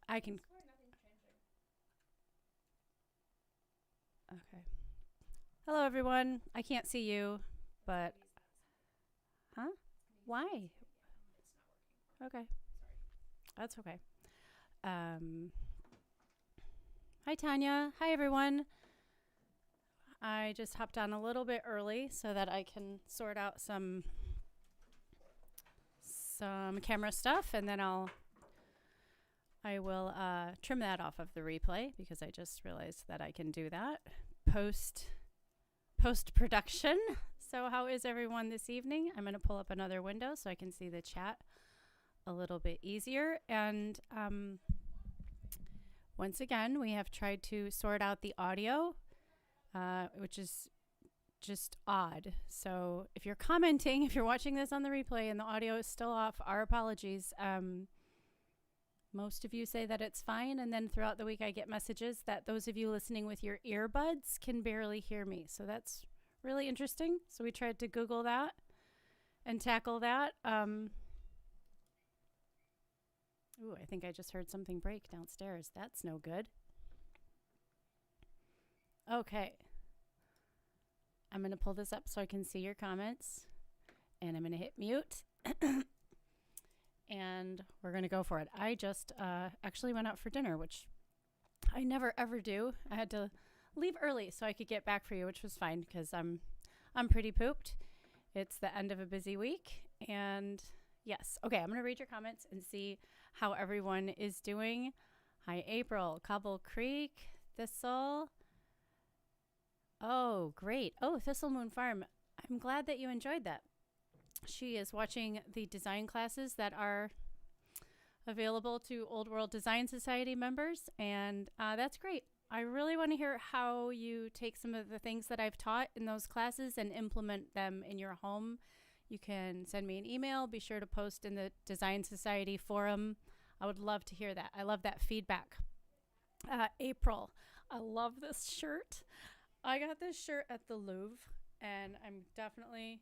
I can. Okay. Hello, everyone. I can't see you, but huh? Why? Okay, that's okay. Um, Hi, Tanya. Hi, everyone. I just hopped on a little bit early so that I can sort out some camera stuff, and then I will trim that off of the replay because I just realized that I can do that post production. So how is everyone this evening? I'm going to pull up another window so I can see the chat a little bit easier. And once again, we have tried to sort out the audio, which is just odd. So if you're commenting, if you're watching this on the replay and the audio is still off, our apologies. Most of you say that it's fine, and then throughout the week I get messages that those of you listening with your earbuds can barely hear me. So that's really interesting. So we tried to Google that and tackle that. Ooh, I think I just heard something break downstairs. That's no good. Okay. I'm going to pull this up so I can see your comments. And I'm going to hit mute. And we're going to go for it. I just actually went out for dinner, which I never ever do. I had to leave early so I could get back for you, which was fine because I'm pretty pooped. It's the end of a busy week. And yes. Okay, I'm going to read your comments and see how everyone is doing. Hi, April. Cobble Creek. Thistle. Oh, great. Oh, Thistle Moon Farm. I'm glad that you enjoyed that. She is watching the design classes that are available to Old World Design Society members, and that's great. I really want to hear how you take some of the things that I've taught in those classes and implement them in your home. You can send me an email. Be sure to post in the Design Society forum. I would love to hear that. I love that feedback. April, I love this shirt. I got this shirt at the Louvre, and I'm definitely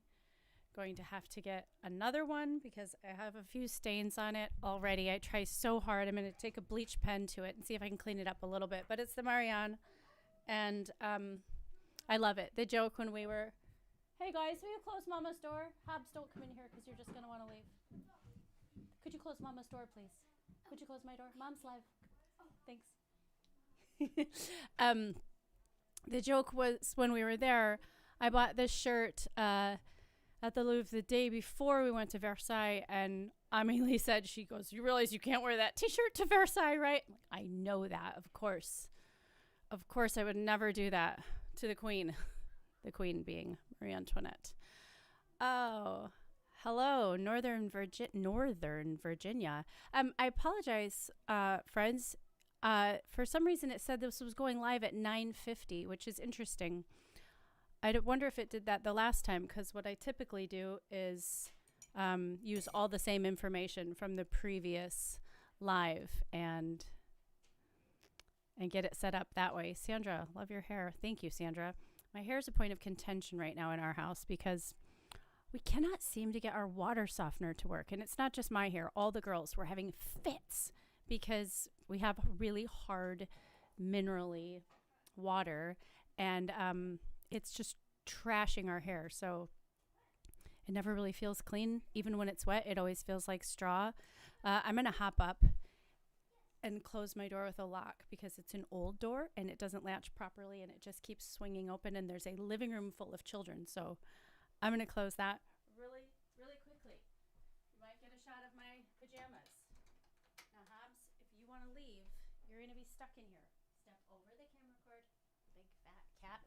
going to have to get another one because I have a few stains on it already. I try so hard. I'm going to take a bleach pen to it and see if I can clean it up a little bit. But it's the Marianne, and I love it. The joke when we were, hey guys, will you close Mama's door? Hobbs, don't come in here because you're just going to want to leave. Could you close Mama's door, please? Could you close my door? Mom's live. Thanks. The joke was when we were there, I bought this shirt at the Louvre the day before we went to Versailles, and Amelie said, she goes, you realize you can't wear that t-shirt to Versailles, right? I'm like, I know that, of course. Of course I would never do that to the Queen. The Queen being Marie Antoinette. Oh, hello, Northern Virginia. I apologize, friends. For some reason it said this was going live at 9:50, which is interesting. I wonder if it did that the last time, because what I typically do is use all the same information from the previous live and get it set up that way. Sandra, love your hair. Thank you, Sandra. My hair is a point of contention right now in our house because we cannot seem to get our water softener to work. And it's not just my hair. All the girls were having fits because we have really hard minerally water, and it's just trashing our hair. So it never really feels clean. Even when it's wet, it always feels like straw. I'm going to hop up and close my door with a lock because it's an old door and it doesn't latch properly and it just keeps swinging open, and there's a living room full of children. So I'm going to close that really, really quickly. You might get a shot of my pajamas. Now, Hobbs, if you want to leave, you're going to be stuck in here. Step over the camera cord. Big fat cat.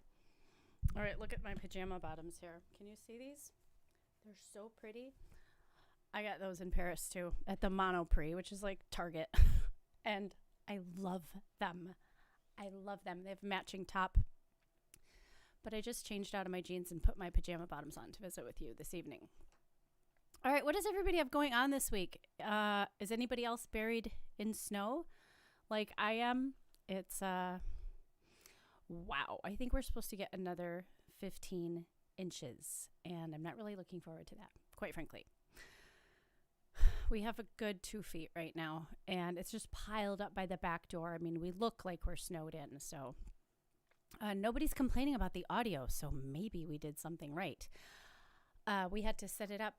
All right, look at my pajama bottoms here. Can you see these? They're so pretty. I got those in Paris too, at the Monopree, which is like Target. And I love them. I love them. They have a matching top. But I just changed out of my jeans and put my pajama bottoms on to visit with you this evening. All right, what does everybody have going on this week? Is anybody else buried in snow like I am? It's, wow. I think we're supposed to get another 15 inches, and I'm not really looking forward to that, quite frankly. we have a good 2 feet right now, and it's just piled up by the back door. I mean, we look like we're snowed in, so nobody's complaining about the audio, so maybe we did something right. We had to set it up.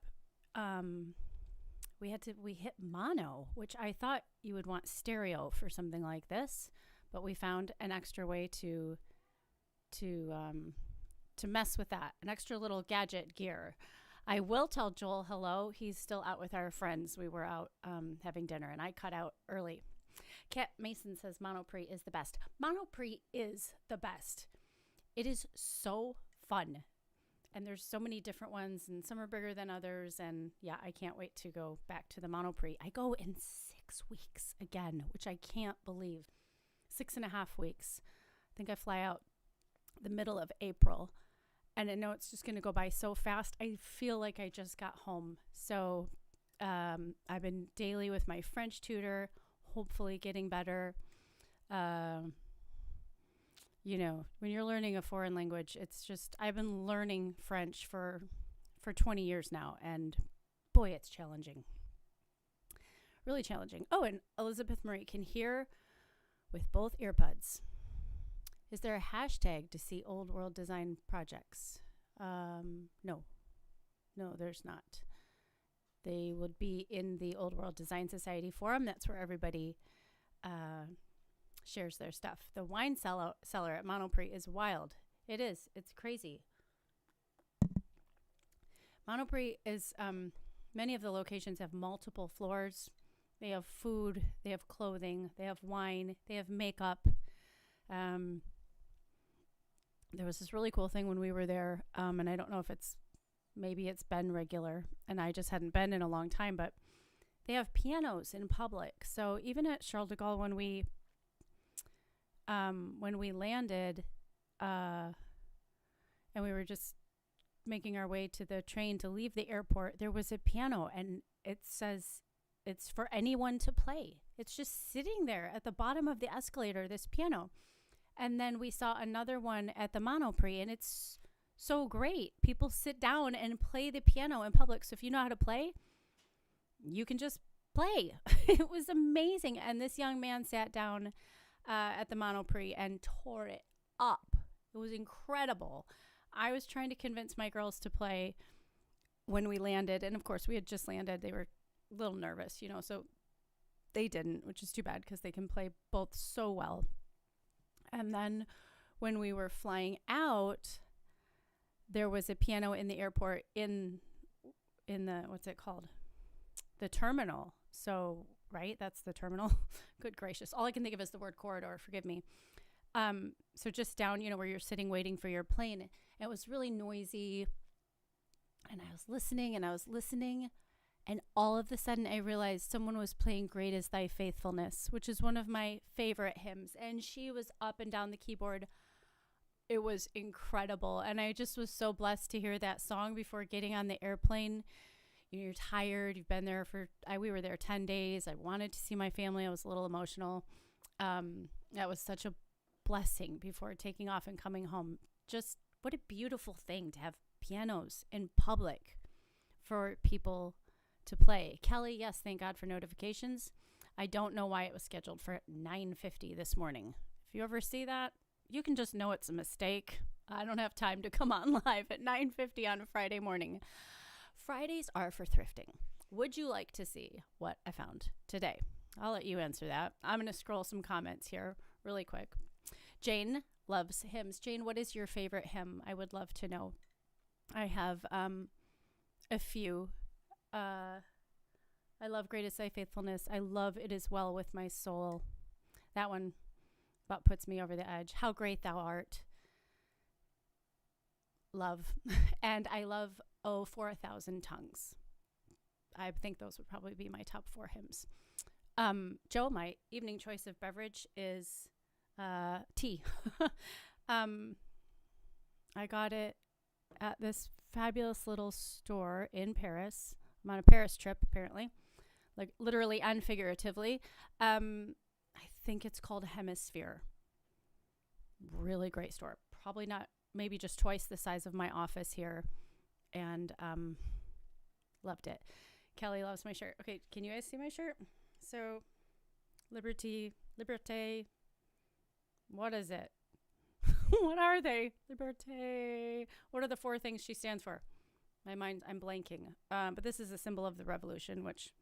We hit mono, which I thought you would want stereo for something like this, but we found an extra way to mess with that, an extra little gadget gear. I will tell Joel hello. He's still out with our friends. We were out having dinner, and I cut out early. Kat Mason says Monopree is the best. Monopree is the best. It is so fun. And there's so many different ones, and some are bigger than others. And yeah, I can't wait to go back to the Monopree. I go in 6 weeks again, which I can't believe. 6.5 weeks. I think I fly out the middle of April. And I know it's just going to go by so fast. I feel like I just got home. So I've been daily with my French tutor, hopefully getting better. You know, when you're learning a foreign language, it's just, I've been learning French for 20 years now. And boy, it's challenging. Really challenging. Oh, and Elizabeth Marie can hear with both earbuds. Is there a hashtag to see old world design projects? No, there's not. They would be in the Old World Design Society forum. That's where everybody shares their stuff. The wine cellar at Monopree is wild. It is. It's crazy. Monopree is, many of the locations have multiple floors. They have food, they have clothing, they have wine, they have makeup. There was this really cool thing when we were there, and I don't know if maybe it's been regular, and I just hadn't been in a long time, but they have pianos in public. So even at Charles de Gaulle, when we landed, and we were just making our way to the train to leave the airport, there was a piano, and it says it's for anyone to play. It's just sitting there at the bottom of the escalator, this piano. And then we saw another one at the Monopree, and it's so great. People sit down and play the piano in public. So if you know how to play, you can just play. It was amazing. And this young man sat down at the Monopree and tore it up. It was incredible. I was trying to convince my girls to play when we landed. And of course, we had just landed. They were a little nervous, so they didn't, which is too bad because they can play both so well. And then when we were flying out, there was a piano in the airport in the, what's it called? The terminal. So, right? That's the terminal. Good gracious. All I can think of is the word corridor. Forgive me. So just down, where you're sitting waiting for your plane. It was really noisy. And I was listening. And all of a sudden, I realized someone was playing Great Is Thy Faithfulness, which is one of my favorite hymns. And she was up and down the keyboard. It was incredible. And I just was so blessed to hear that song before getting on the airplane. You're tired. You've been there we were there 10 days. I wanted to see my family. I was a little emotional. That was such a blessing before taking off and coming home. Just what a beautiful thing to have pianos in public for people to play. Kelly, yes, thank God for notifications. I don't know why it was scheduled for 9:50 this morning. If you ever see that, you can just know it's a mistake. I don't have time to come on live at 9:50 on a Friday morning. Fridays are for thrifting. Would you like to see what I found today? I'll let you answer that. I'm going to scroll some comments here really quick. Jane loves hymns. Jane, what is your favorite hymn? I would love to know. I have a few. I love Great Is Thy Faithfulness. I love It Is Well With My Soul. That one about puts me over the edge. How Great Thou Art. Love. And I love Oh for a Thousand Tongues. I think those would probably be my top 4 hymns. Joe, my evening choice of beverage is tea. I got it at this fabulous little store in Paris. I'm on a Paris trip, apparently, like literally and figuratively. I think it's called Hemisphere. Really great store. Probably not, maybe just twice the size of my office here. And loved it. Kelly loves my shirt. Okay, can you guys see my shirt? So, liberté. What is it? What are they? Liberté. What are the 4 things she stands for? My mind, I'm blanking. But this is a symbol of the revolution, which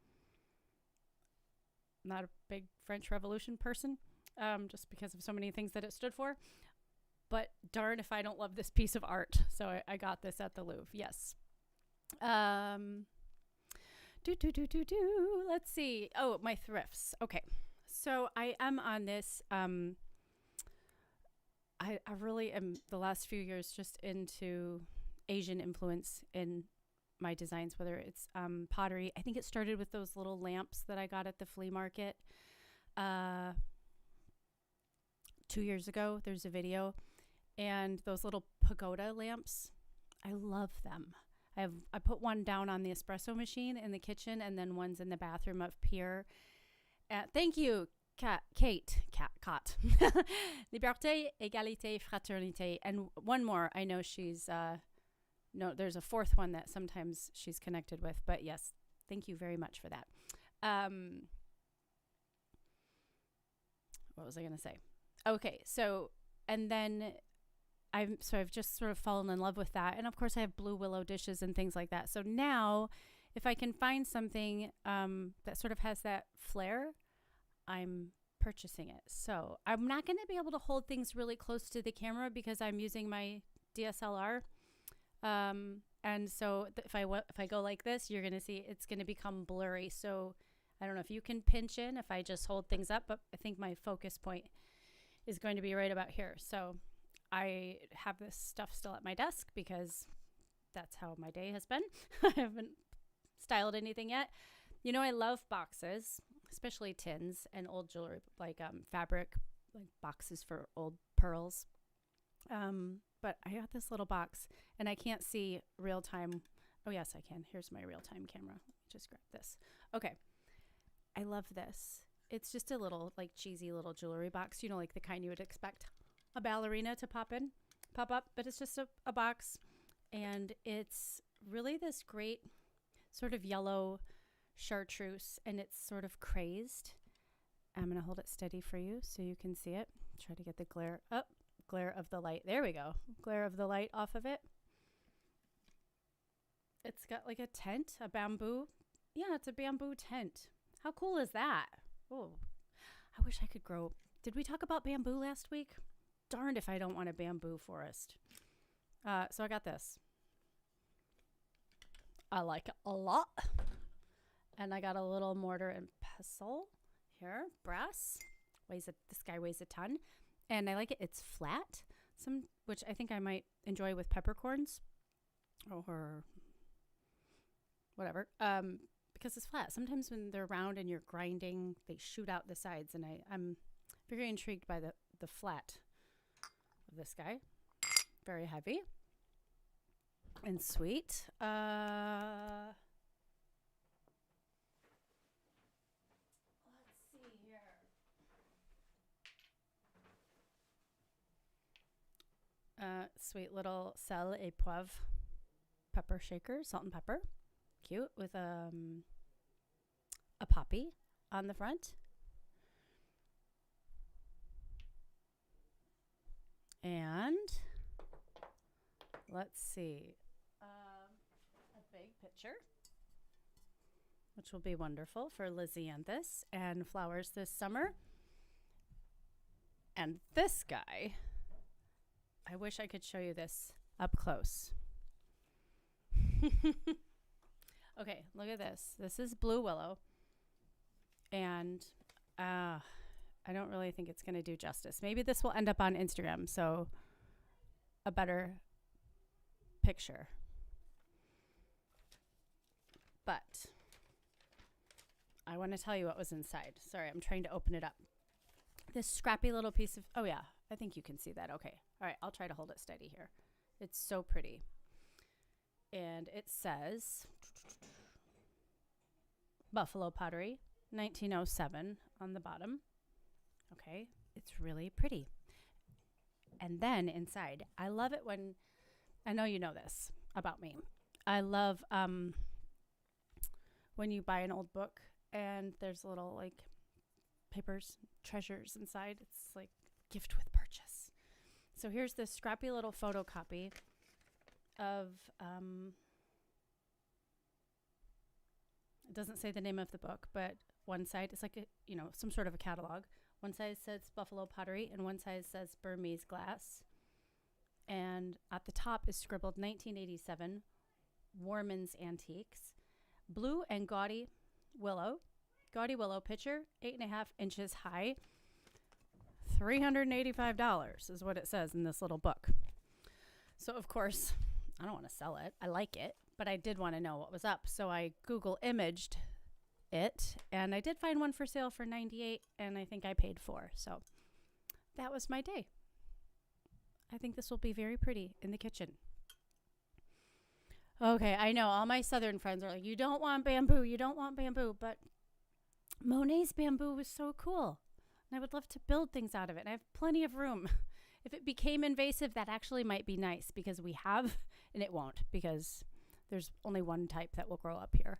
I'm not a big French Revolution person, just because of so many things that it stood for. But darn if I don't love this piece of art. So I got this at the Louvre. Yes. Let's see. Oh, my thrifts. Okay. So I am on this. I really am the last few years just into Asian influence in my designs, whether it's pottery. I think it started with those little lamps that I got at the flea market 2 years ago. There's a video. And those little pagoda lamps, I love them. I put one down on the espresso machine in the kitchen, and then one's in the bathroom up here. Thank you, Kate. Liberté, égalité, fraternité. And one more. I know she's, no, there's a 4th one that sometimes she's connected with. But yes, thank you very much for that. What was I going to say? Okay, so, and then I've just sort of fallen in love with that. And of course I have blue willow dishes and things like that. So now if I can find something that sort of has that flair, I'm purchasing it. So I'm not going to be able to hold things really close to the camera because I'm using my DSLR. And so if I go like this, you're going to see it's going to become blurry. So I don't know if you can pinch in if I just hold things up, but I think my focus point is going to be right about here. So I have this stuff still at my desk because that's how my day has been. I haven't styled anything yet. You know, I love boxes, especially tins and old jewelry, like fabric, like boxes for old pearls. But I got this little box and I can't see real time. Oh yes, I can. Here's my real time camera. Let me just grab this. Okay. I love this. It's just a little like cheesy little jewelry box, you know, like the kind you would expect a ballerina to pop up, but it's just a box, and it's really this great sort of yellow chartreuse, and it's sort of crazed. I'm going to hold it steady for you so you can see it. Try to get the glare of the light. There we go. Glare of the light off of it. It's got like a tent, a bamboo. Yeah, it's a bamboo tent. How cool is that? Oh, I wish I could grow. Did we talk about bamboo last week? Darned if I don't want a bamboo forest. So I got this. I like it a lot. And I got a little mortar and pestle here, brass. This guy weighs a ton. And I like it. It's flat, which I think I might enjoy with peppercorns or whatever. Because it's flat. Sometimes when they're round and you're grinding, they shoot out the sides. And I'm very intrigued by the flat of this guy. Very heavy and sweet. Let's see here. Sweet little sel et poivre pepper shaker, salt and pepper. Cute, with a poppy on the front. And let's see, a big pitcher, which will be wonderful for Lizianthus and flowers this summer. And this guy, I wish I could show you this up close. Okay, look at this. This is blue willow. And I don't really think it's going to do justice. Maybe this will end up on Instagram, so a better picture. But I want to tell you what was inside. Sorry, I'm trying to open it up. This scrappy little piece of, oh yeah, I think you can see that. Okay. All right, I'll try to hold it steady here. It's so pretty. And it says Buffalo Pottery, 1907 on the bottom. Okay, it's really pretty. And then inside, I love it when, I know you know this about me. I love when you buy an old book and there's little like papers, treasures inside. It's like gift with purchase. So here's this scrappy little photocopy of, it doesn't say the name of the book, but one side is like some sort of a catalog. One side says buffalo pottery and one side says Burmese glass. And at the top is scribbled 1987 Warman's Antiques. Blue and gaudy willow pitcher, 8.5 inches high. $385 is what it says in this little book. So of course, I don't want to sell it. I like it, but I did want to know what was up. So I Google imaged it, and I did find one for sale for $98, and I think I paid $4. So that was my day. I think this will be very pretty in the kitchen. Okay, I know all my southern friends are like, you don't want bamboo, but Monet's bamboo was so cool. And I would love to build things out of it. And I have plenty of room. If it became invasive, that actually might be nice because we have, and it won't because there's only one type that will grow up here.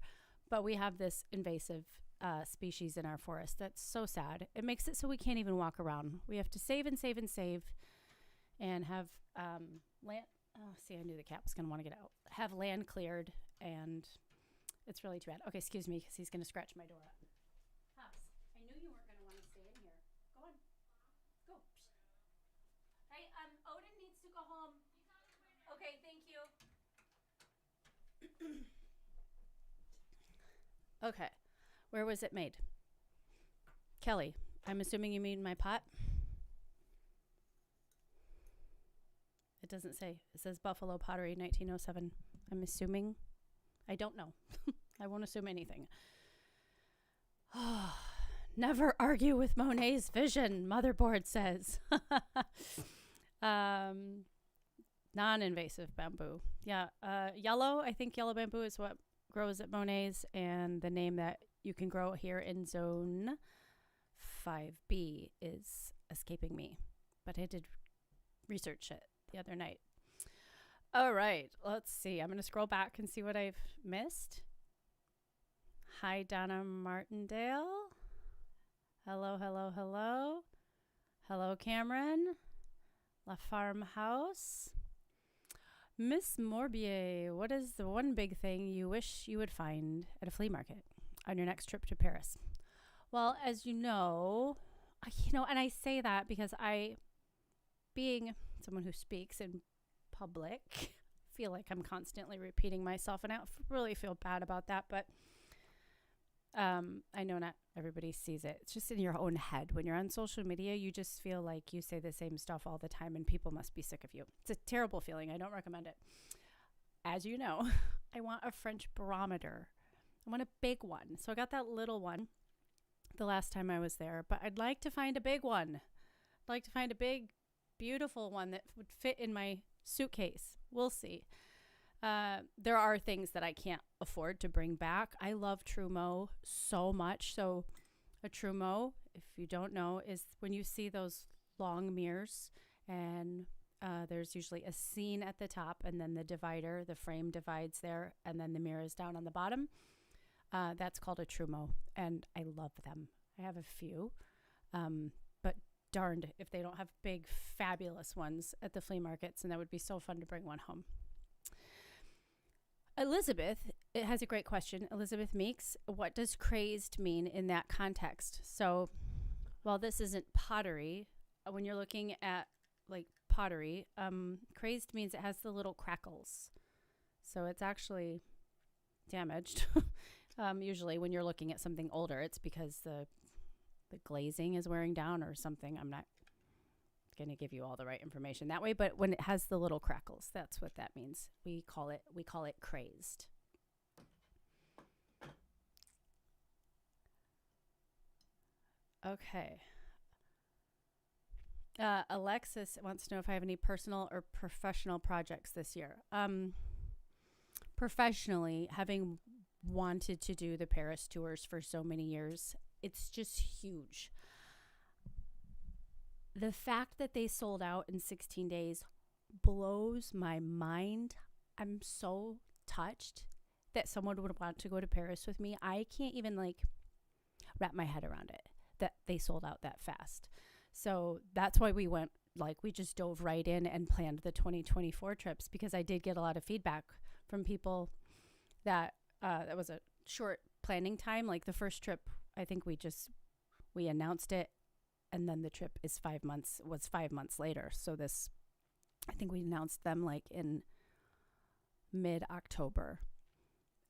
But we have this invasive species in our forest. That's so sad. It makes it so we can't even walk around. We have to save and save and save and have land. Oh, see, I knew the cat was going to want to get out. Have land cleared, and it's really too bad. Okay, excuse me, because he's going to scratch my door up. Hops, I knew you weren't going to want to stay in here. Go on. Go. Hey, Odin needs to go home. Okay, thank you. Okay, where was it made? Kelly, I'm assuming you mean my pot? It doesn't say. It says Buffalo Pottery, 1907. I'm assuming. I don't know. I won't assume anything. Never argue with Monet's vision, Motherboard says. Non-invasive bamboo. Yeah, yellow. I think yellow bamboo is what grows at Monet's, and the name that you can grow here in Zone 5B is escaping me. But I did research it the other night. All right, let's see. I'm going to scroll back and see what I've missed. Hi, Donna Martindale. Hello, hello, hello. Hello, Cameron. La Farmhouse. Miss Morbier, what is the one big thing you wish you would find at a flea market on your next trip to Paris? Well, as you know, and I say that because being someone who speaks in public, feel like I'm constantly repeating myself, and I really feel bad about that, but I know not everybody sees it. It's just in your own head. When you're on social media, you just feel like you say the same stuff all the time and people must be sick of you. It's a terrible feeling. I don't recommend it. As you know, I want a French barometer. I want a big one. So I got that little one the last time I was there, but I'd like to find a big one. I'd like to find a big, beautiful one that would fit in my suitcase. We'll see. There are things that I can't afford to bring back. I love Trumeau so much. So a Trumeau, if you don't know, is when you see those long mirrors and there's usually a scene at the top and then the frame divides there, and then the mirror is down on the bottom. That's called a Trumeau, and I love them. I have a few, but darned if they don't have big, fabulous ones at the flea markets, and that would be so fun to bring one home. Elizabeth, it has a great question. Elizabeth Meeks, what does crazed mean in that context? So, while this isn't pottery, when you're looking at like pottery, crazed means it has the little crackles. So it's actually damaged. Usually when you're looking at something older, it's because the glazing is wearing down or something. I'm not going to give you all the right information that way, but when it has the little crackles, that's what that means. We call it crazed. Okay. Alexis wants to know if I have any personal or professional projects this year. Professionally, having wanted to do the Paris tours for so many years, it's just huge. The fact that they sold out in 16 days blows my mind. I'm so touched that someone would want to go to Paris with me. I can't even like wrap my head around it that they sold out that fast. So that's why we went, like, we just dove right in and planned the 2024 trips, because I did get a lot of feedback from people that that was a short planning time. Like the first trip, I think we announced it, and then the trip was 5 months later. So this, I think we announced them like in mid-October,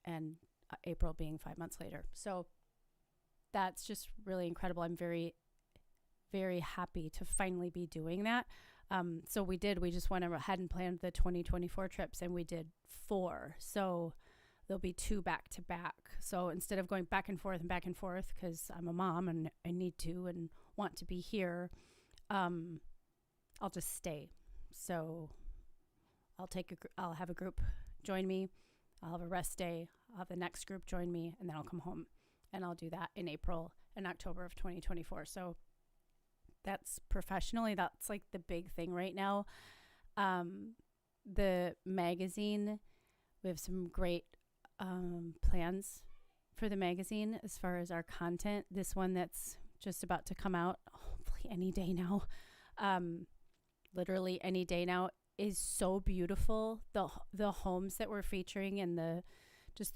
and April being 5 months later. So that's just really incredible. I'm very, very happy to finally be doing that. So we just went ahead and planned the 2024 trips, and we did 4. So there'll be 2 back to back. So instead of going back and forth, because I'm a mom and I need to and want to be here, I'll just stay. So I'll have a group join me. I'll have a rest day. I'll have the next group join me, and then I'll come home. And I'll do that in April and October of 2024. So that's professionally, that's like the big thing right now. The magazine, we have some great plans for the magazine as far as our content. This one that's just about to come out, hopefully any day now, literally any day now, is so beautiful. The homes that we're featuring and the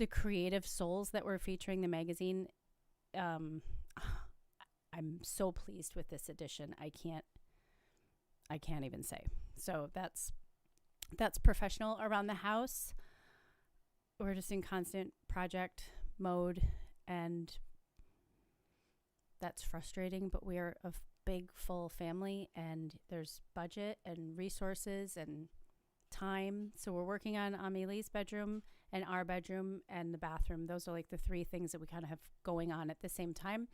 creative souls that we're featuring the magazine. I'm so pleased with this edition. I can't even say. So that's professional. Around the house, we're just in constant project mode, and that's frustrating, but we are a big, full family, and there's budget and resources and time. So we're working on Amélie's bedroom and our bedroom and the bathroom. Those are like the 3 things that we kind of have going on at the same time.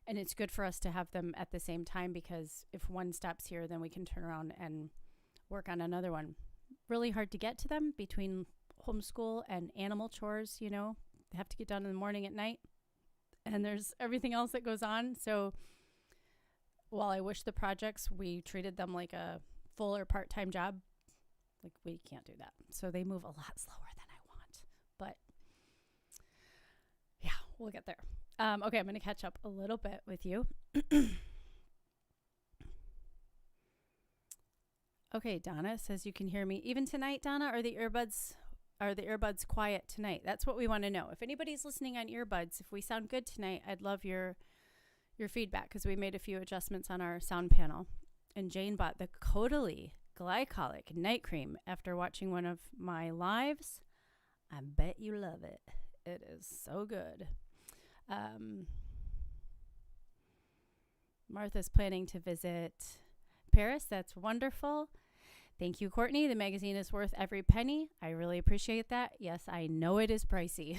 And it's good for us to have them at the same time, because if one stops here, then we can turn around and work on another one. Really hard to get to them between homeschool and animal chores, they have to get done in the morning, at night, and there's everything else that goes on. So while I wish the projects, we treated them like a full or part-time job, like we can't do that. So they move a lot slower than I want, but yeah, we'll get there. Okay, I'm going to catch up a little bit with you. Okay, Donna says you can hear me even tonight. Donna, are the earbuds quiet tonight? That's what we want to know. If anybody's listening on earbuds, if we sound good tonight, I'd love your feedback, because we made a few adjustments on our sound panel. And Jane bought the Caudalie Glycolic Night Cream after watching one of my lives. I bet you love it. It is so good. Martha's planning to visit Paris. That's wonderful. Thank you, Courtney. The magazine is worth every penny. I really appreciate that. Yes, I know it is pricey.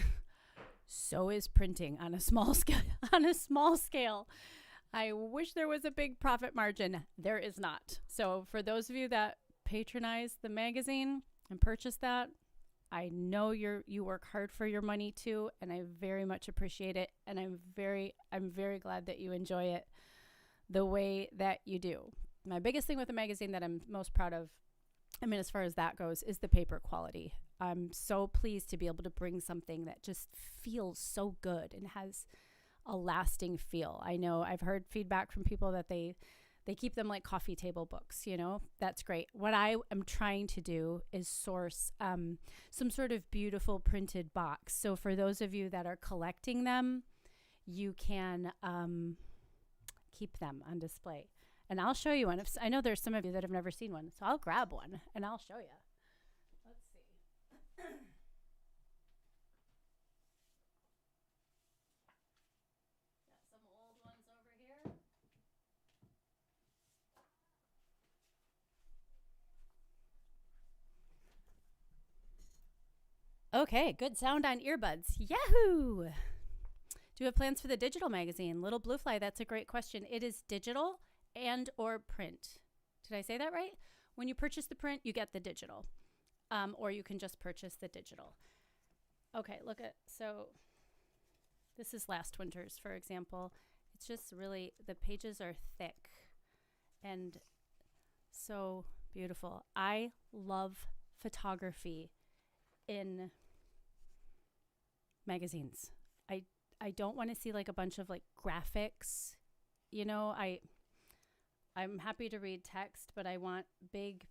So is printing on a small scale. I wish there was a big profit margin. There is not. So for those of you that patronize the magazine and purchase that, I know you work hard for your money too, and I very much appreciate it. And I'm very glad that you enjoy it the way that you do. My biggest thing with the magazine that I'm most proud of, as far as that goes, is the paper quality. I'm so pleased to be able to bring something that just feels so good and has a lasting feel. I know I've heard feedback from people that they keep them like coffee table books, That's great. What I am trying to do is source some sort of beautiful printed box. So for those of you that are collecting them, you can keep them on display. And I'll show you one. I know there's some of you that have never seen one, so I'll grab one and I'll show you. Let's see. Got some old ones over here. Okay, good sound on earbuds. Yahoo! Do you have plans for the digital magazine? Little Blue Fly, that's a great question. It is digital and or print. Did I say that right? When you purchase the print, you get the digital. Or you can just purchase the digital. Okay, so this is last winter's, for example. It's just really, the pages are thick and so beautiful. I love photography in magazines. I don't want to see like a bunch of like graphics. You know, I'm happy to read text, but I want big,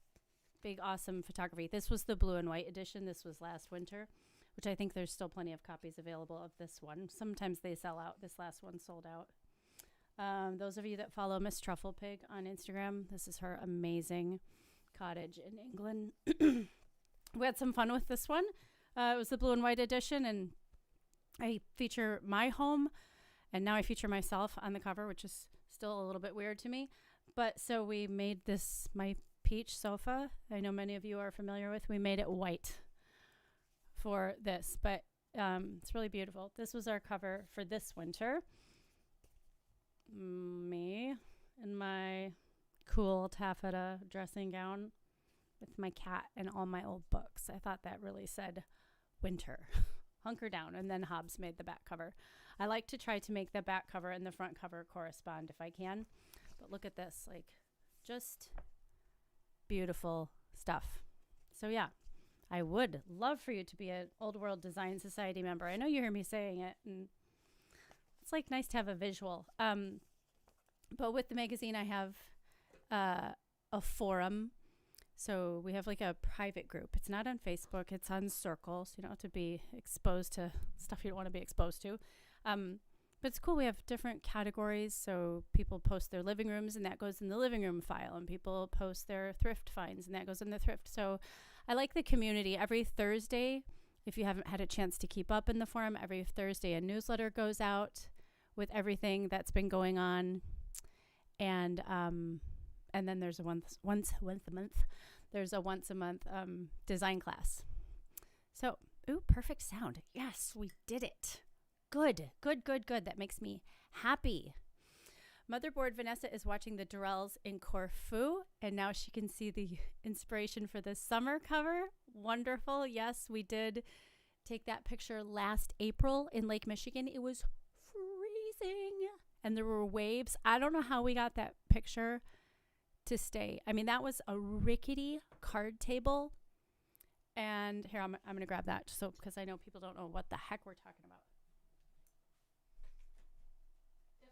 awesome photography. This was the blue and white edition. This was last winter, which I think there's still plenty of copies available of this one. Sometimes they sell out. This last one sold out. Those of you that follow Miss Truffle Pig on Instagram, this is her amazing cottage in England. We had some fun with this one. It was the blue and white edition, and I feature my home, and now I feature myself on the cover, which is still a little bit weird to me. But so we made this, my peach sofa, I know many of you are familiar with, we made it white for this, but it's really beautiful. This was our cover for this winter. Me in my cool taffeta dressing gown with my cat and all my old books. I thought that really said winter. Hunker down. And then Hobbs made the back cover. I like to try to make the back cover and the front cover correspond if I can. But look at this, like just beautiful stuff. So yeah, I would love for you to be an Old World Design Society member. I know you hear me saying it, and it's like nice to have a visual. But with the magazine, I have a forum. So we have like a private group. It's not on Facebook. It's on Circle. So you don't have to be exposed to stuff you don't want to be exposed to. But it's cool. We have different categories. So people post their living rooms, and that goes in the living room file. And people post their thrift finds, and that goes in the thrift. So I like the community. Every Thursday, if you haven't had a chance to keep up in the forum, every Thursday a newsletter goes out with everything that's been going on. And then there's a once a month. There's a once a month design class. So, ooh, perfect sound. Yes, we did it. Good. That makes me happy. Motherboard Vanessa is watching the Durrells in Corfu, and now she can see the inspiration for the summer cover. Wonderful. Yes, we did take that picture last April in Lake Michigan. It was freezing, and there were waves. I don't know how we got that picture to stay. I mean, that was a rickety card table. And here, I'm going to grab that so because I know people don't know what the heck we're talking about. If I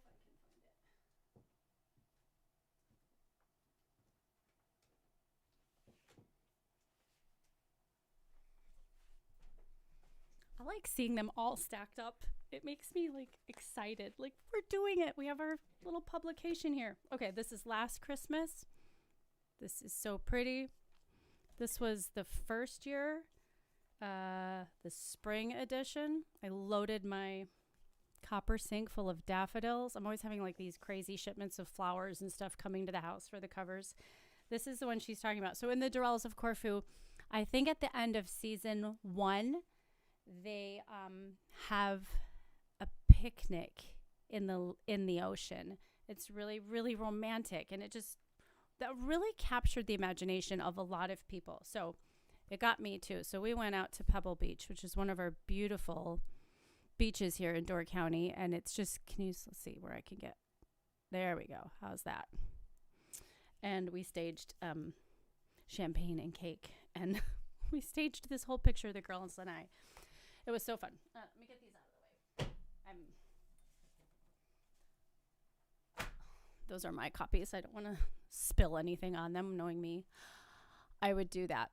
can find it. I like seeing them all stacked up. It makes me like excited. Like we're doing it. We have our little publication here. Okay, this is last Christmas. This is so pretty. This was the first year, the spring edition. I loaded my copper sink full of daffodils. I'm always having like these crazy shipments of flowers and stuff coming to the house for the covers. This is the one she's talking about. So in the Durrells of Corfu, I think at the end of season 1, they have a picnic in the ocean. It's really, really romantic, and that really captured the imagination of a lot of people. So it got me too. So we went out to Pebble Beach, which is one of our beautiful beaches here in Door County, and it's just, let's see where I can get. There we go. How's that? And we staged champagne and cake, and we staged this whole picture, the girls and I. It was so fun. Let me get these out of the way. Those are my copies. I don't want to spill anything on them. Knowing me, I would do that.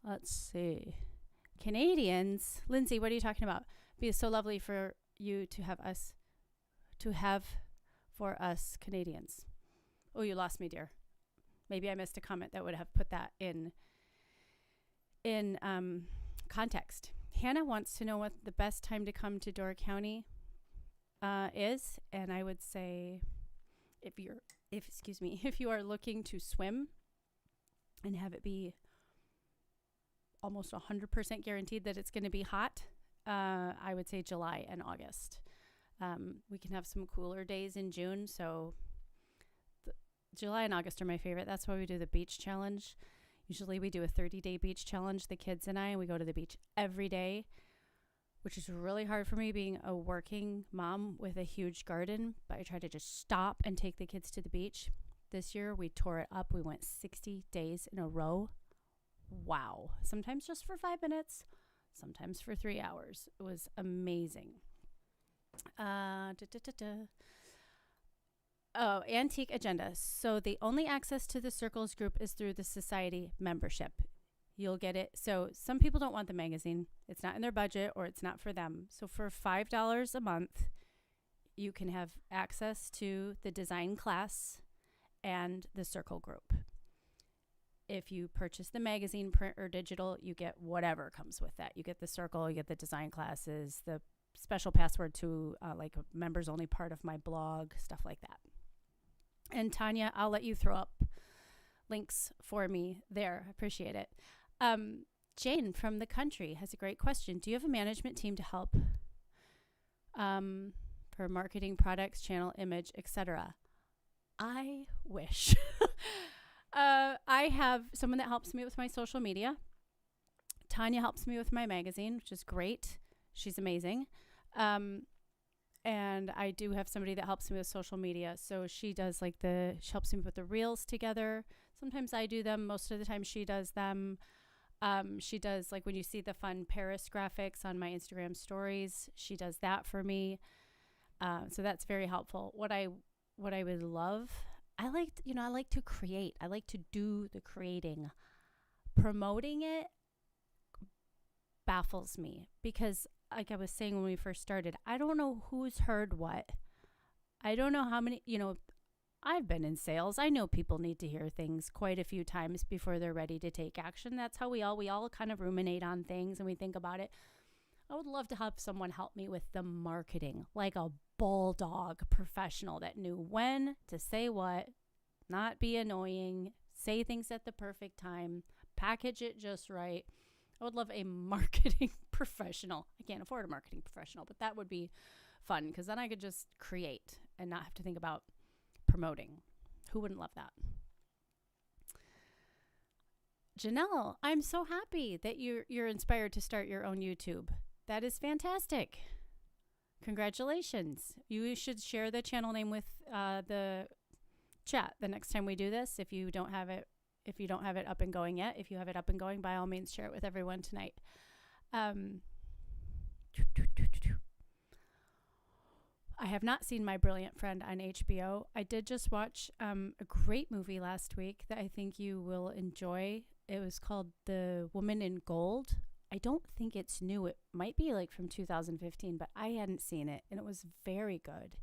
Let's see. Canadians. Lindsay, what are you talking about? It'd be so lovely for you to have for us Canadians. Oh, you lost me, dear. Maybe I missed a comment that would have put that in context. Hannah wants to know what the best time to come to Door County is, and I would say if you are looking to swim and have it be almost 100% guaranteed that it's going to be hot, I would say July and August. We can have some cooler days in June, so July and August are my favorite. That's why we do the beach challenge. Usually we do a 30-day beach challenge, the kids and I, and we go to the beach every day, which is really hard for me being a working mom with a huge garden, but I try to just stop and take the kids to the beach. This year we tore it up. We went 60 days in a row. Wow. Sometimes just for 5 minutes, sometimes for 3 hours. It was amazing. Oh, antique agenda. So the only access to the circles group is through the society membership. You'll get it. So some people don't want the magazine. It's not in their budget or it's not for them. So for $5 a month, you can have access to the design class and the circle group. If you purchase the magazine, print or digital, you get whatever comes with that. You get the circle, you get the design classes, the special password to like a members only part of my blog, stuff like that. And Tanya, I'll let you throw up links for me there. I appreciate it. Jane from the country has a great question. Do you have a management team to help for marketing, products, channel, image, etc.? I wish. I have someone that helps me with my social media. Tanya helps me with my magazine, which is great. She's amazing. And I do have somebody that helps me with social media. So she does she helps me put the reels together. Sometimes I do them. Most of the time she does them. She does when you see the fun Paris graphics on my Instagram stories, she does that for me. So that's very helpful. What I would love, I like to create. I like to do the creating. Promoting it baffles me because like I was saying when we first started, I don't know who's heard what. I don't know how many, I've been in sales. I know people need to hear things quite a few times before they're ready to take action. That's how we all kind of ruminate on things and we think about it. I would love to have someone help me with the marketing, like a bulldog professional that knew when to say what, not be annoying, say things at the perfect time, package it just right. I would love a marketing professional. I can't afford a marketing professional, but that would be fun because then I could just create and not have to think about promoting. Who wouldn't love that? Janelle, I'm so happy that you're inspired to start your own YouTube. That is fantastic. Congratulations. You should share the channel name with the chat the next time we do this. If you don't have it up and going yet, if you have it up and going, by all means, share it with everyone tonight. I have not seen My Brilliant Friend on HBO. I did just watch a great movie last week that I think you will enjoy. It was called The Woman in Gold. I don't think it's new. It might be from 2015, but I hadn't seen it, and it was very good.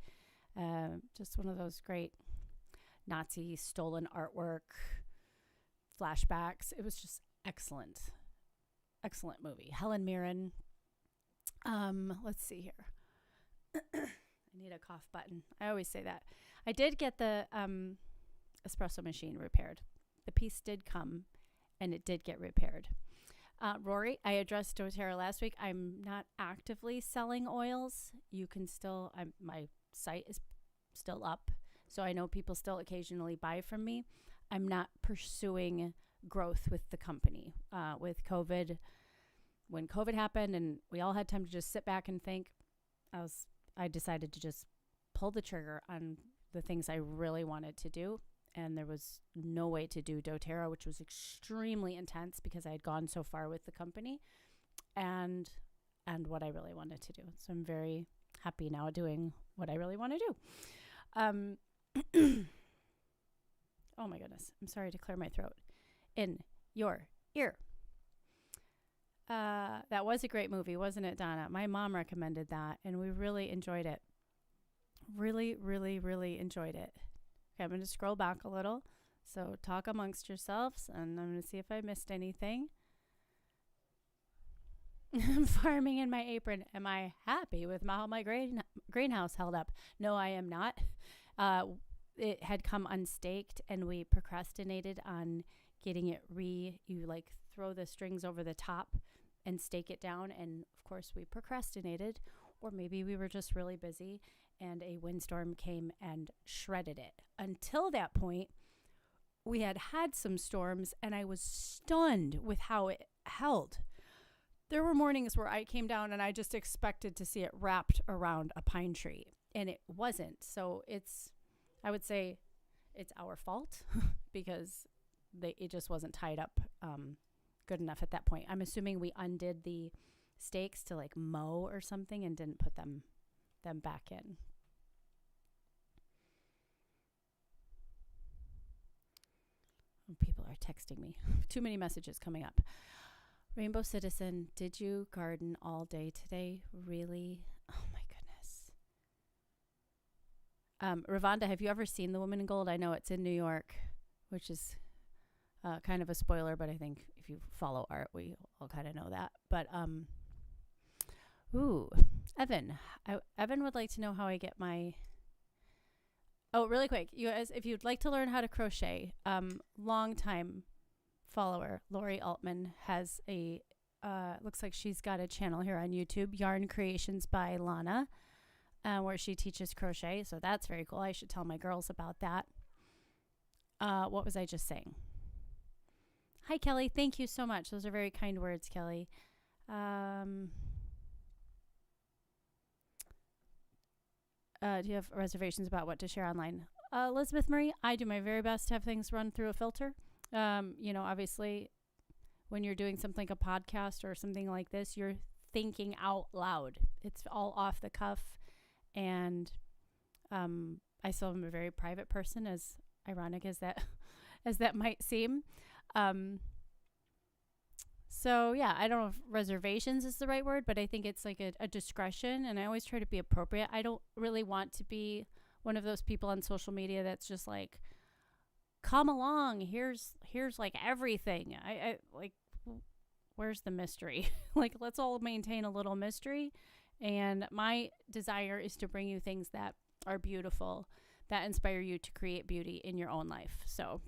Just one of those great Nazi stolen artwork flashbacks. It was just excellent. Excellent movie. Helen Mirren. Let's see here. I need a cough button. I always say that. I did get the espresso machine repaired. The piece did come, and it did get repaired. Rory, I addressed doTERRA last week. I'm not actively selling oils. You can still, my site is still up, so I know people still occasionally buy from me. I'm not pursuing growth with the company. With COVID, when COVID happened and we all had time to just sit back and think, I decided to just pull the trigger on the things I really wanted to do. And there was no way to do doTERRA, which was extremely intense because I had gone so far with the company and what I really wanted to do. So I'm very happy now doing what I really want to do. Oh my goodness. I'm sorry to clear my throat. In your ear. That was a great movie, wasn't it, Donna? My mom recommended that, and we really enjoyed it. Really, really, really enjoyed it. Okay, I'm going to scroll back a little. So talk amongst yourselves, and I'm going to see if I missed anything. I'm farming in my apron. Am I happy with how my greenhouse held up? No, I am not. It had come unstaked, and we procrastinated on getting it you throw the strings over the top and stake it down. And of course we procrastinated, or maybe we were just really busy and a windstorm came and shredded it. Until that point, we had some storms and I was stunned with how it held. There were mornings where I came down and I just expected to see it wrapped around a pine tree, and it wasn't. So I would say it's our fault because it just wasn't tied up good enough at that point. I'm assuming we undid the stakes to like mow or something and didn't put them back in. People are texting me. Too many messages coming up. Rainbow Citizen, did you garden all day today? Really? Oh my goodness. Ravonda, have you ever seen The Woman in Gold? I know it's in New York, which is kind of a spoiler, but I think if you follow art, we all kind of know that. But, Evan. Evan would like to know how I get my... Oh, really quick. You guys, if you'd like to learn how to crochet, long-time follower, Lori Altman, has a, looks like she's got a channel here on YouTube, Yarn Creations by Lana, where she teaches crochet. So that's very cool. I should tell my girls about that. What was I just saying? Hi, Kelly. Thank you so much. Those are very kind words, Kelly. Do you have reservations about what to share online? Elizabeth Marie, I do my very best to have things run through a filter. Obviously, when you're doing something like a podcast or something like this, you're thinking out loud. It's all off the cuff. And I still am a very private person, as ironic as that might seem. So yeah, I don't know if reservations is the right word, but I think it's like a discretion, and I always try to be appropriate. I don't really want to be one of those people on social media that's just like, come along, here's like everything. I like, where's the mystery? Like, let's all maintain a little mystery. And my desire is to bring you things that are beautiful, that inspire you to create beauty in your own life. So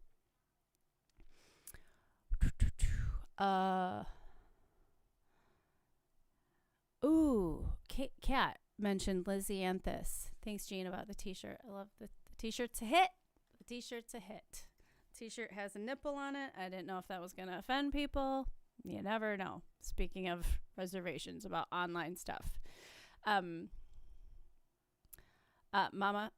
Kat mentioned Lizianthus. Thanks, Jean, about the t-shirt. I love the t-shirt's a hit. The t-shirt's a hit. T-shirt has a nipple on it. I didn't know if that was going to offend people. You never know. Speaking of reservations about online stuff. Mama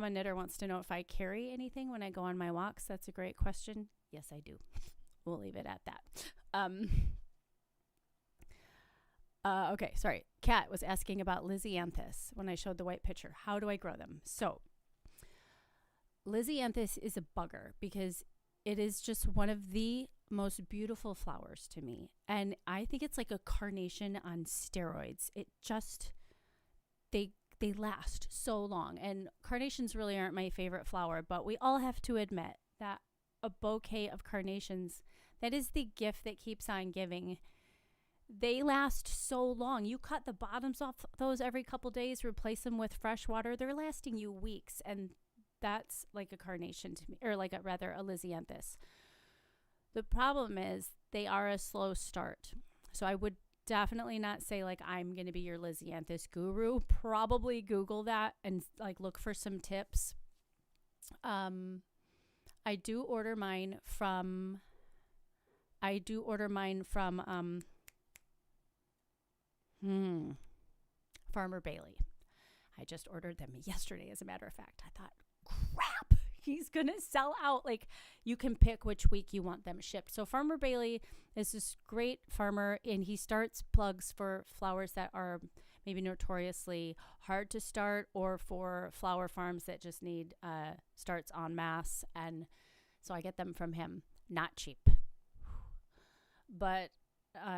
Knitter wants to know if I carry anything when I go on my walks. That's a great question. Yes, I do. We'll leave it at that. Okay, sorry. Kat was asking about Lizianthus when I showed the white picture. How do I grow them? So, Lizianthus is a bugger because it is just one of the most beautiful flowers to me. And I think it's like a carnation on steroids. It just, they last so long. And carnations really aren't my favorite flower, but we all have to admit that a bouquet of carnations, that is the gift that keeps on giving. They last so long. You cut the bottoms off those every couple days, replace them with fresh water. They're lasting you weeks. And that's like a carnation to me, or like a Lizianthus. The problem is they are a slow start. So I would definitely not say like I'm going to be your Lizianthus guru. Probably Google that and like look for some tips. I do order mine from Farmer Bailey. I just ordered them yesterday, as a matter of fact. I thought, crap, he's going to sell out. Like, you can pick which week you want them shipped. So Farmer Bailey is this great farmer, and he starts plugs for flowers that are maybe notoriously hard to start, or for flower farms that just need starts en masse. And so I get them from him. Not cheap. But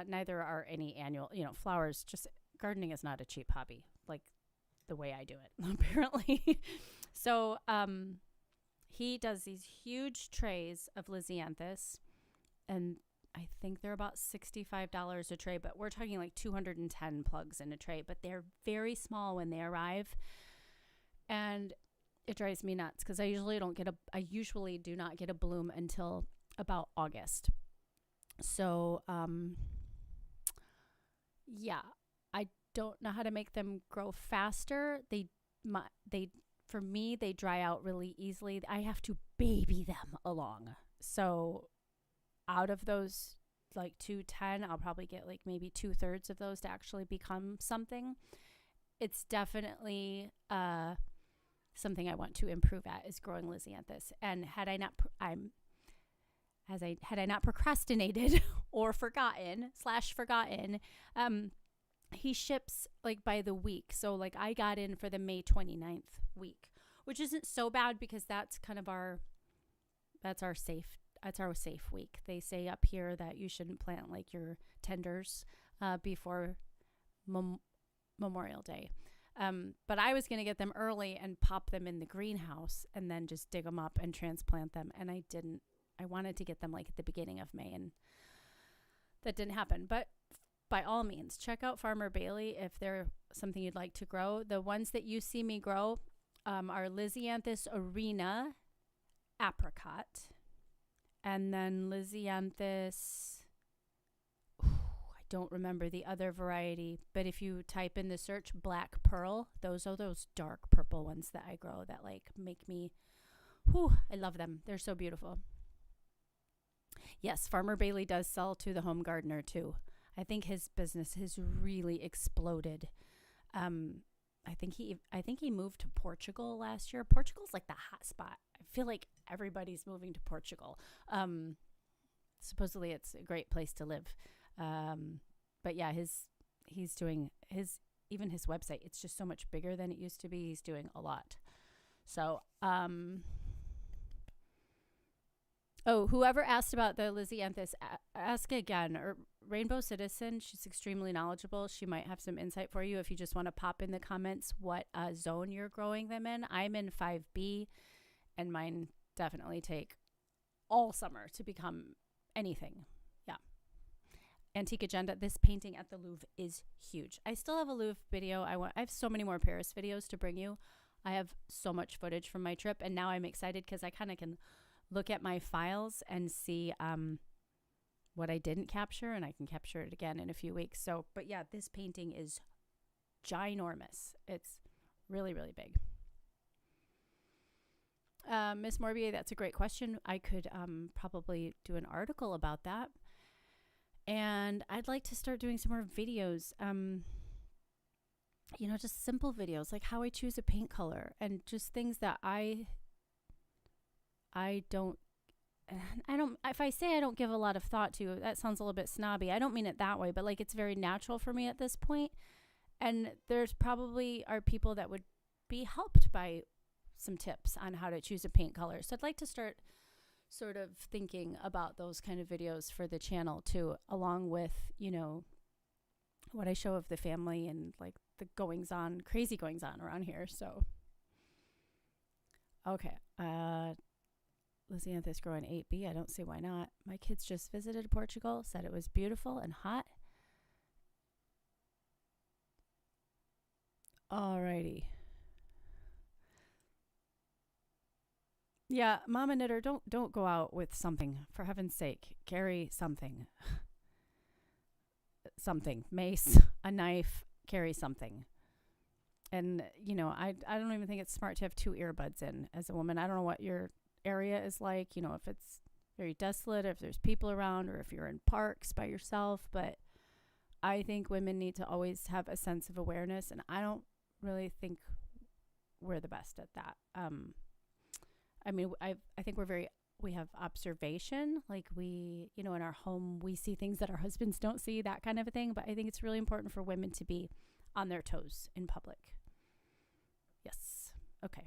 neither are any annual, flowers. Just gardening is not a cheap hobby, like the way I do it, apparently. So he does these huge trays of Lizianthus, and I think they're about $65 a tray, but we're talking like 210 plugs in a tray, but they're very small when they arrive. And it drives me nuts because I usually do not get a bloom until about August. So, yeah, I don't know how to make them grow faster. For me, they dry out really easily. I have to baby them along. So out of those like 210, I'll probably get like maybe 2/3 of those to actually become something. It's definitely something I want to improve at, is growing Lizianthus. And had I not procrastinated or forgotten, he ships like by the week. So like I got in for the May 29th week, which isn't so bad because that's kind of that's our safe week. They say up here that you shouldn't plant like your tenders before Memorial Day. But I was going to get them early and pop them in the greenhouse and then just dig them up and transplant them. And I didn't. I wanted to get them like at the beginning of May, and that didn't happen. But by all means, check out Farmer Bailey if they're something you'd like to grow. The ones that you see me grow are Lizianthus arena apricot, and then Lizianthus, I don't remember the other variety, but if you type in the search black pearl, those are those dark purple ones that I grow that like make me, I love them. They're so beautiful. Yes, Farmer Bailey does sell to the home gardener too. I think his business has really exploded. I think he moved to Portugal last year. Portugal's like the hot spot. I feel like everybody's moving to Portugal. Supposedly it's a great place to live. But yeah, he's doing even his website. It's just so much bigger than it used to be. He's doing a lot. So, whoever asked about the Lizianthus, ask again. Or Rainbow Citizen, she's extremely knowledgeable. She might have some insight for you if you just want to pop in the comments what zone you're growing them in. I'm in 5B, and mine definitely take all summer to become anything. Yeah. Antique Agenda, this painting at the Louvre is huge. I still have a Louvre video. I have so many more Paris videos to bring you. I have so much footage from my trip, and now I'm excited because I kind of can look at my files and see what I didn't capture, and I can capture it again in a few weeks. So, but yeah, this painting is ginormous. It's really, really big. Miss Morbier, that's a great question. I could probably do an article about that. And I'd like to start doing some more videos. Just simple videos like how I choose a paint color and just things that I don't, if I say I don't give a lot of thought to, that sounds a little bit snobby. I don't mean it that way, but like it's very natural for me at this point. And there's probably are people that would be helped by some tips on how to choose a paint color. So I'd like to start sort of thinking about those kind of videos for the channel too, along with, what I show of the family and like the crazy goings on around here. So, okay. Lizianthus growing 8B. I don't see why not. My kids just visited Portugal, said it was beautiful and hot. Alrighty. Yeah, Mama Knitter, don't go out with something. For heaven's sake, carry something. Something. Mace, a knife, carry something. And, I don't even think it's smart to have 2 earbuds in as a woman. I don't know what your area is like, if it's very desolate, if there's people around, or if you're in parks by yourself. But I think women need to always have a sense of awareness, and I don't really think we're the best at that. I think we have observation, like we, in our home, we see things that our husbands don't see, that kind of a thing. But I think it's really important for women to be on their toes in public. Yes. Okay.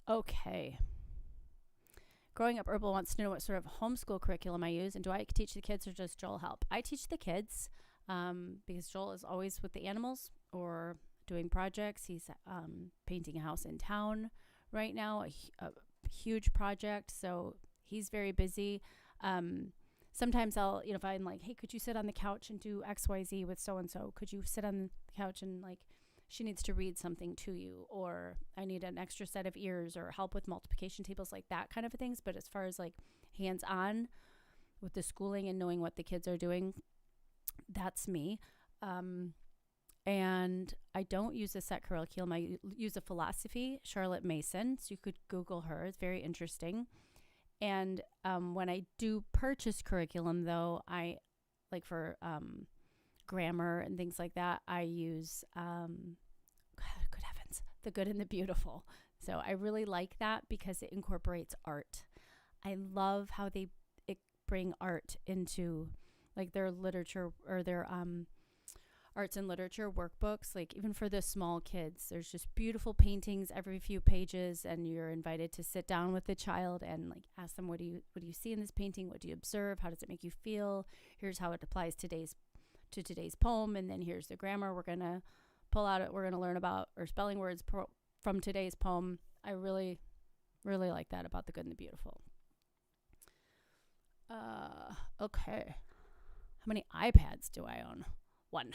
Okay. Growing Up Herbal wants to know what sort of homeschool curriculum I use, and do I teach the kids or does Joel help? I teach the kids because Joel is always with the animals or doing projects. He's painting a house in town right now, a huge project, so he's very busy. Sometimes I'll, if I'm like, hey, could you sit on the couch and do XYZ with so-and-so? Could you sit on the couch and like, she needs to read something to you, or I need an extra set of ears, or help with multiplication tables, like that kind of things. But as far as like hands-on with the schooling and knowing what the kids are doing, that's me. And I don't use a set curriculum. I use a philosophy, Charlotte Mason. So you could Google her. It's very interesting. And when I do purchase curriculum, though, I like for grammar and things like that, I use, good heavens, The Good and the Beautiful. So I really like that because it incorporates art. I love how it bring art into like their literature or their arts and literature workbooks. Like even for the small kids, there's just beautiful paintings every few pages, and you're invited to sit down with the child and like ask them, what do you see in this painting? What do you observe? How does it make you feel? Here's how it applies to today's poem, and then here's the grammar we're gonna pull out. We're gonna learn about or spelling words from today's poem. I really, really like that about The Good and the Beautiful. Okay. How many iPads do I own? One.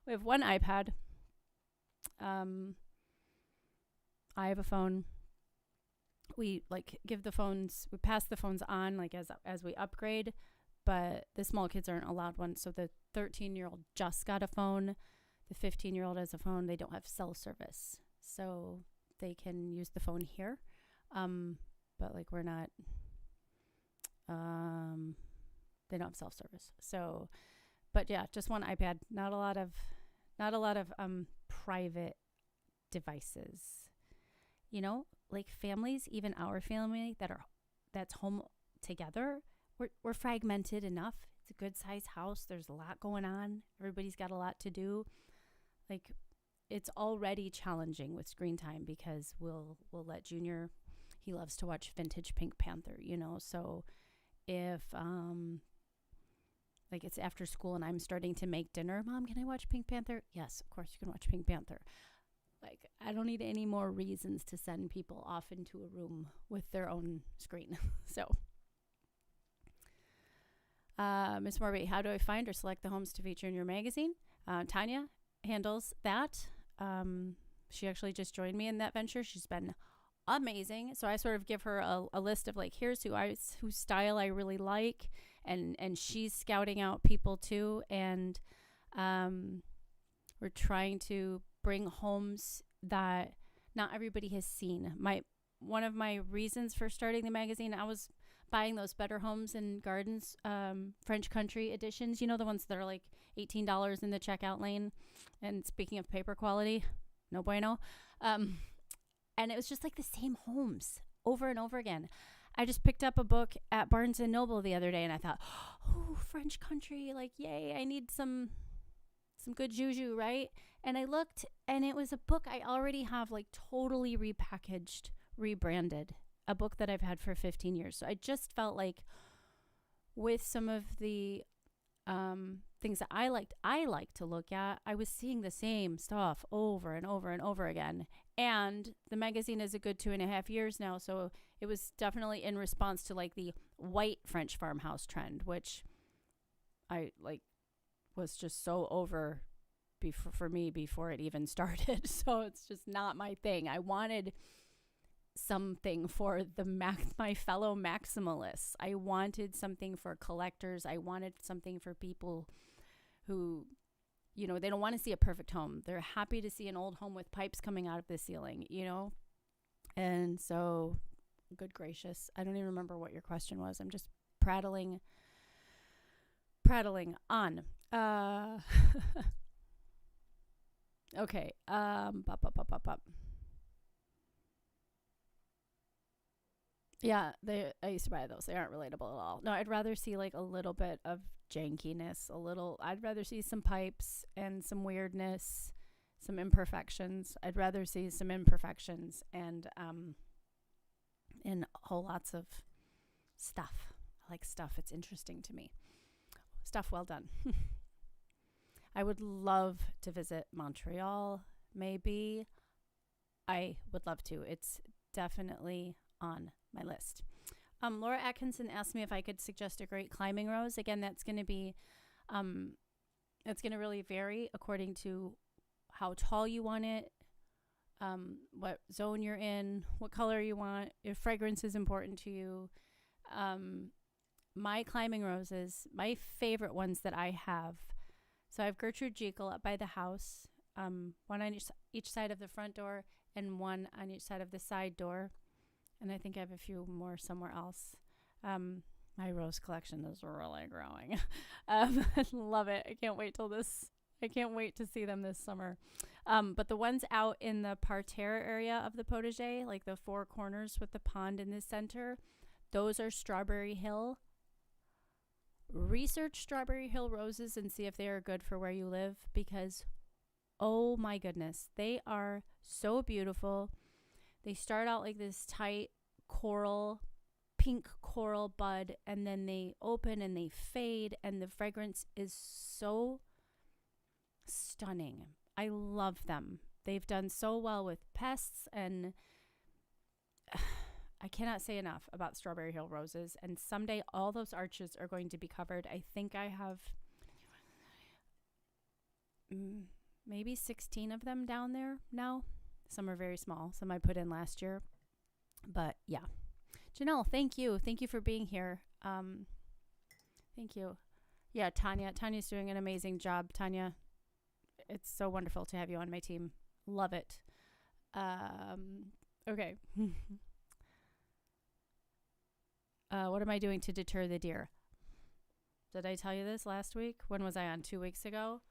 We have one iPad. I have a phone. We like we pass the phones on like as we upgrade, but the small kids aren't allowed one. So the 13-year-old just got a phone. The 15-year-old has a phone. They don't have cell service, so they can use the phone here. But like we're not. They don't have cell service. So, but yeah, just one iPad. Not a lot of private devices. You know, like families, even our family that's home together, we're fragmented enough. It's a good sized house. There's a lot going on. Everybody's got a lot to do. Like it's already challenging with screen time because we'll let Junior, he loves to watch vintage Pink Panther, you know. So if like it's after school and I'm starting to make dinner, Mom, can I watch Pink Panther? Yes, of course you can watch Pink Panther. Like I don't need any more reasons to send people off into a room with their own screen. So Ms. Morby, how do I find or select the homes to feature in your magazine? Tanya handles that. She actually just joined me in that venture. She's been amazing. So I sort of give her a list of like, here's whose style I really like, and she's scouting out people too. And we're trying to bring homes that not everybody has seen. One of my reasons for starting the magazine, I was buying those Better Homes and Gardens French Country editions, you know, the ones that are like $18 in the checkout lane. And speaking of paper quality, no bueno. And it was just like the same homes over and over again. I just picked up a book at Barnes & Noble the other day, and I thought, oh, French Country, like, yay, I need some good juju, right? And I looked, and it was a book I already have, like, totally repackaged, rebranded, a book that I've had for 15 years. So I just felt like with some of the things that I like to look at, I was seeing the same stuff over and over and over again. And the magazine is a good 2.5 years now, so it was definitely in response to like the white French farmhouse trend, which I like was just so over for me before it even started. So it's just not my thing. I wanted something for my fellow maximalists. I wanted something for collectors. I wanted something for people who, you know, they don't want to see a perfect home. They're happy to see an old home with pipes coming out of the ceiling, you know? And so, good gracious, I don't even remember what your question was. I'm just prattling on. Okay. Yeah, I used to buy those. They aren't relatable at all. No, I'd rather see like a little bit of jankiness, I'd rather see some pipes and some weirdness, some imperfections. I'd rather see some imperfections and whole lots of stuff. I like stuff. It's interesting to me. Stuff well done. I would love to visit Montreal, maybe. I would love to. It's definitely on my list. Laura Atkinson asked me if I could suggest a great climbing rose. Again, that's going to be, it's going to really vary according to how tall you want it, what zone you're in, what color you want, if fragrance is important to you. My climbing roses, my favorite ones that I have. So I have Gertrude Jekyll up by the house, one on each side of the front door and one on each side of the side door. And I think I have a few more somewhere else. My rose collection is really growing. I love it. I can't wait to see them this summer. But the ones out in the parterre area of the potager, like the four corners with the pond in the center, those are Strawberry Hill. research Strawberry Hill roses and see if they are good for where you live, because oh my goodness, they are so beautiful. They start out like this tight pink coral bud, and then they open and they fade, and the fragrance is so stunning. I love them. They've done so well with pests, and I cannot say enough about Strawberry Hill roses. And someday all those arches are going to be covered. I think I have maybe 16 of them down there now. Some are very small. Some I put in last year. But yeah. Janelle, thank you. Thank you for being here. Thank you. Yeah, Tanya. Tanya's doing an amazing job. Tanya, it's so wonderful to have you on my team. Love it. Okay. What am I doing to deter the deer? Did I tell you this last week? When was I on? 2 weeks ago?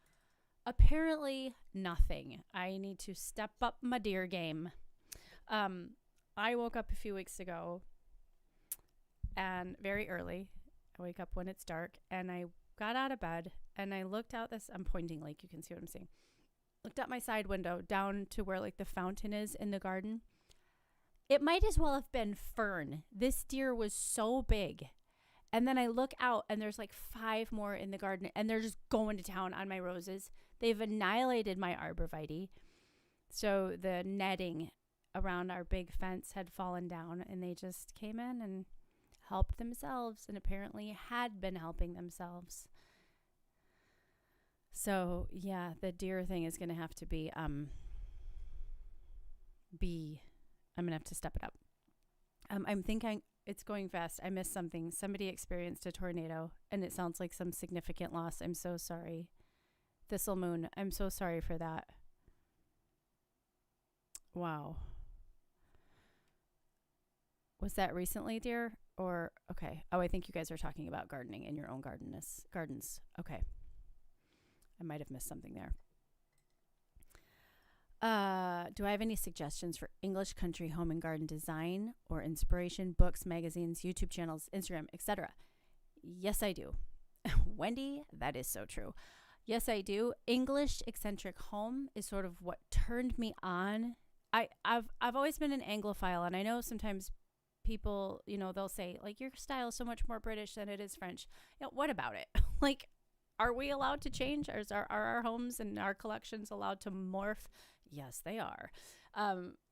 Apparently nothing. I need to step up my deer game. I woke up a few weeks ago, and very early. I wake up when it's dark, and I got out of bed, and I looked out this, I'm pointing like you can see what I'm seeing. Looked out my side window down to where like the fountain is in the garden. It might as well have been fern. This deer was so big. And then I look out, and there's like 5 more in the garden, and they're just going to town on my roses. They've annihilated my arborvitae. So the netting around our big fence had fallen down, and they just came in and helped themselves, and apparently had been helping themselves. So yeah, the deer thing is going to have to be, I'm going to have to step it up. I'm thinking it's going fast. I missed something. Somebody experienced a tornado, and it sounds like some significant loss. I'm so sorry. Thistle Moon, I'm so sorry for that. Wow. Was that recently, dear? Or, okay. Oh, I think you guys are talking about gardening in your own gardens. Okay. I might have missed something there. Do I have any suggestions for English country home and garden design or inspiration, books, magazines, YouTube channels, Instagram, etc.? Yes, I do. Wendy, that is so true. Yes, I do. English eccentric home is sort of what turned me on. I've always been an Anglophile, and I know sometimes people, they'll say, like, your style is so much more British than it is French. What about it? Like, are we allowed to change? Are our homes and our collections allowed to morph? Yes, they are.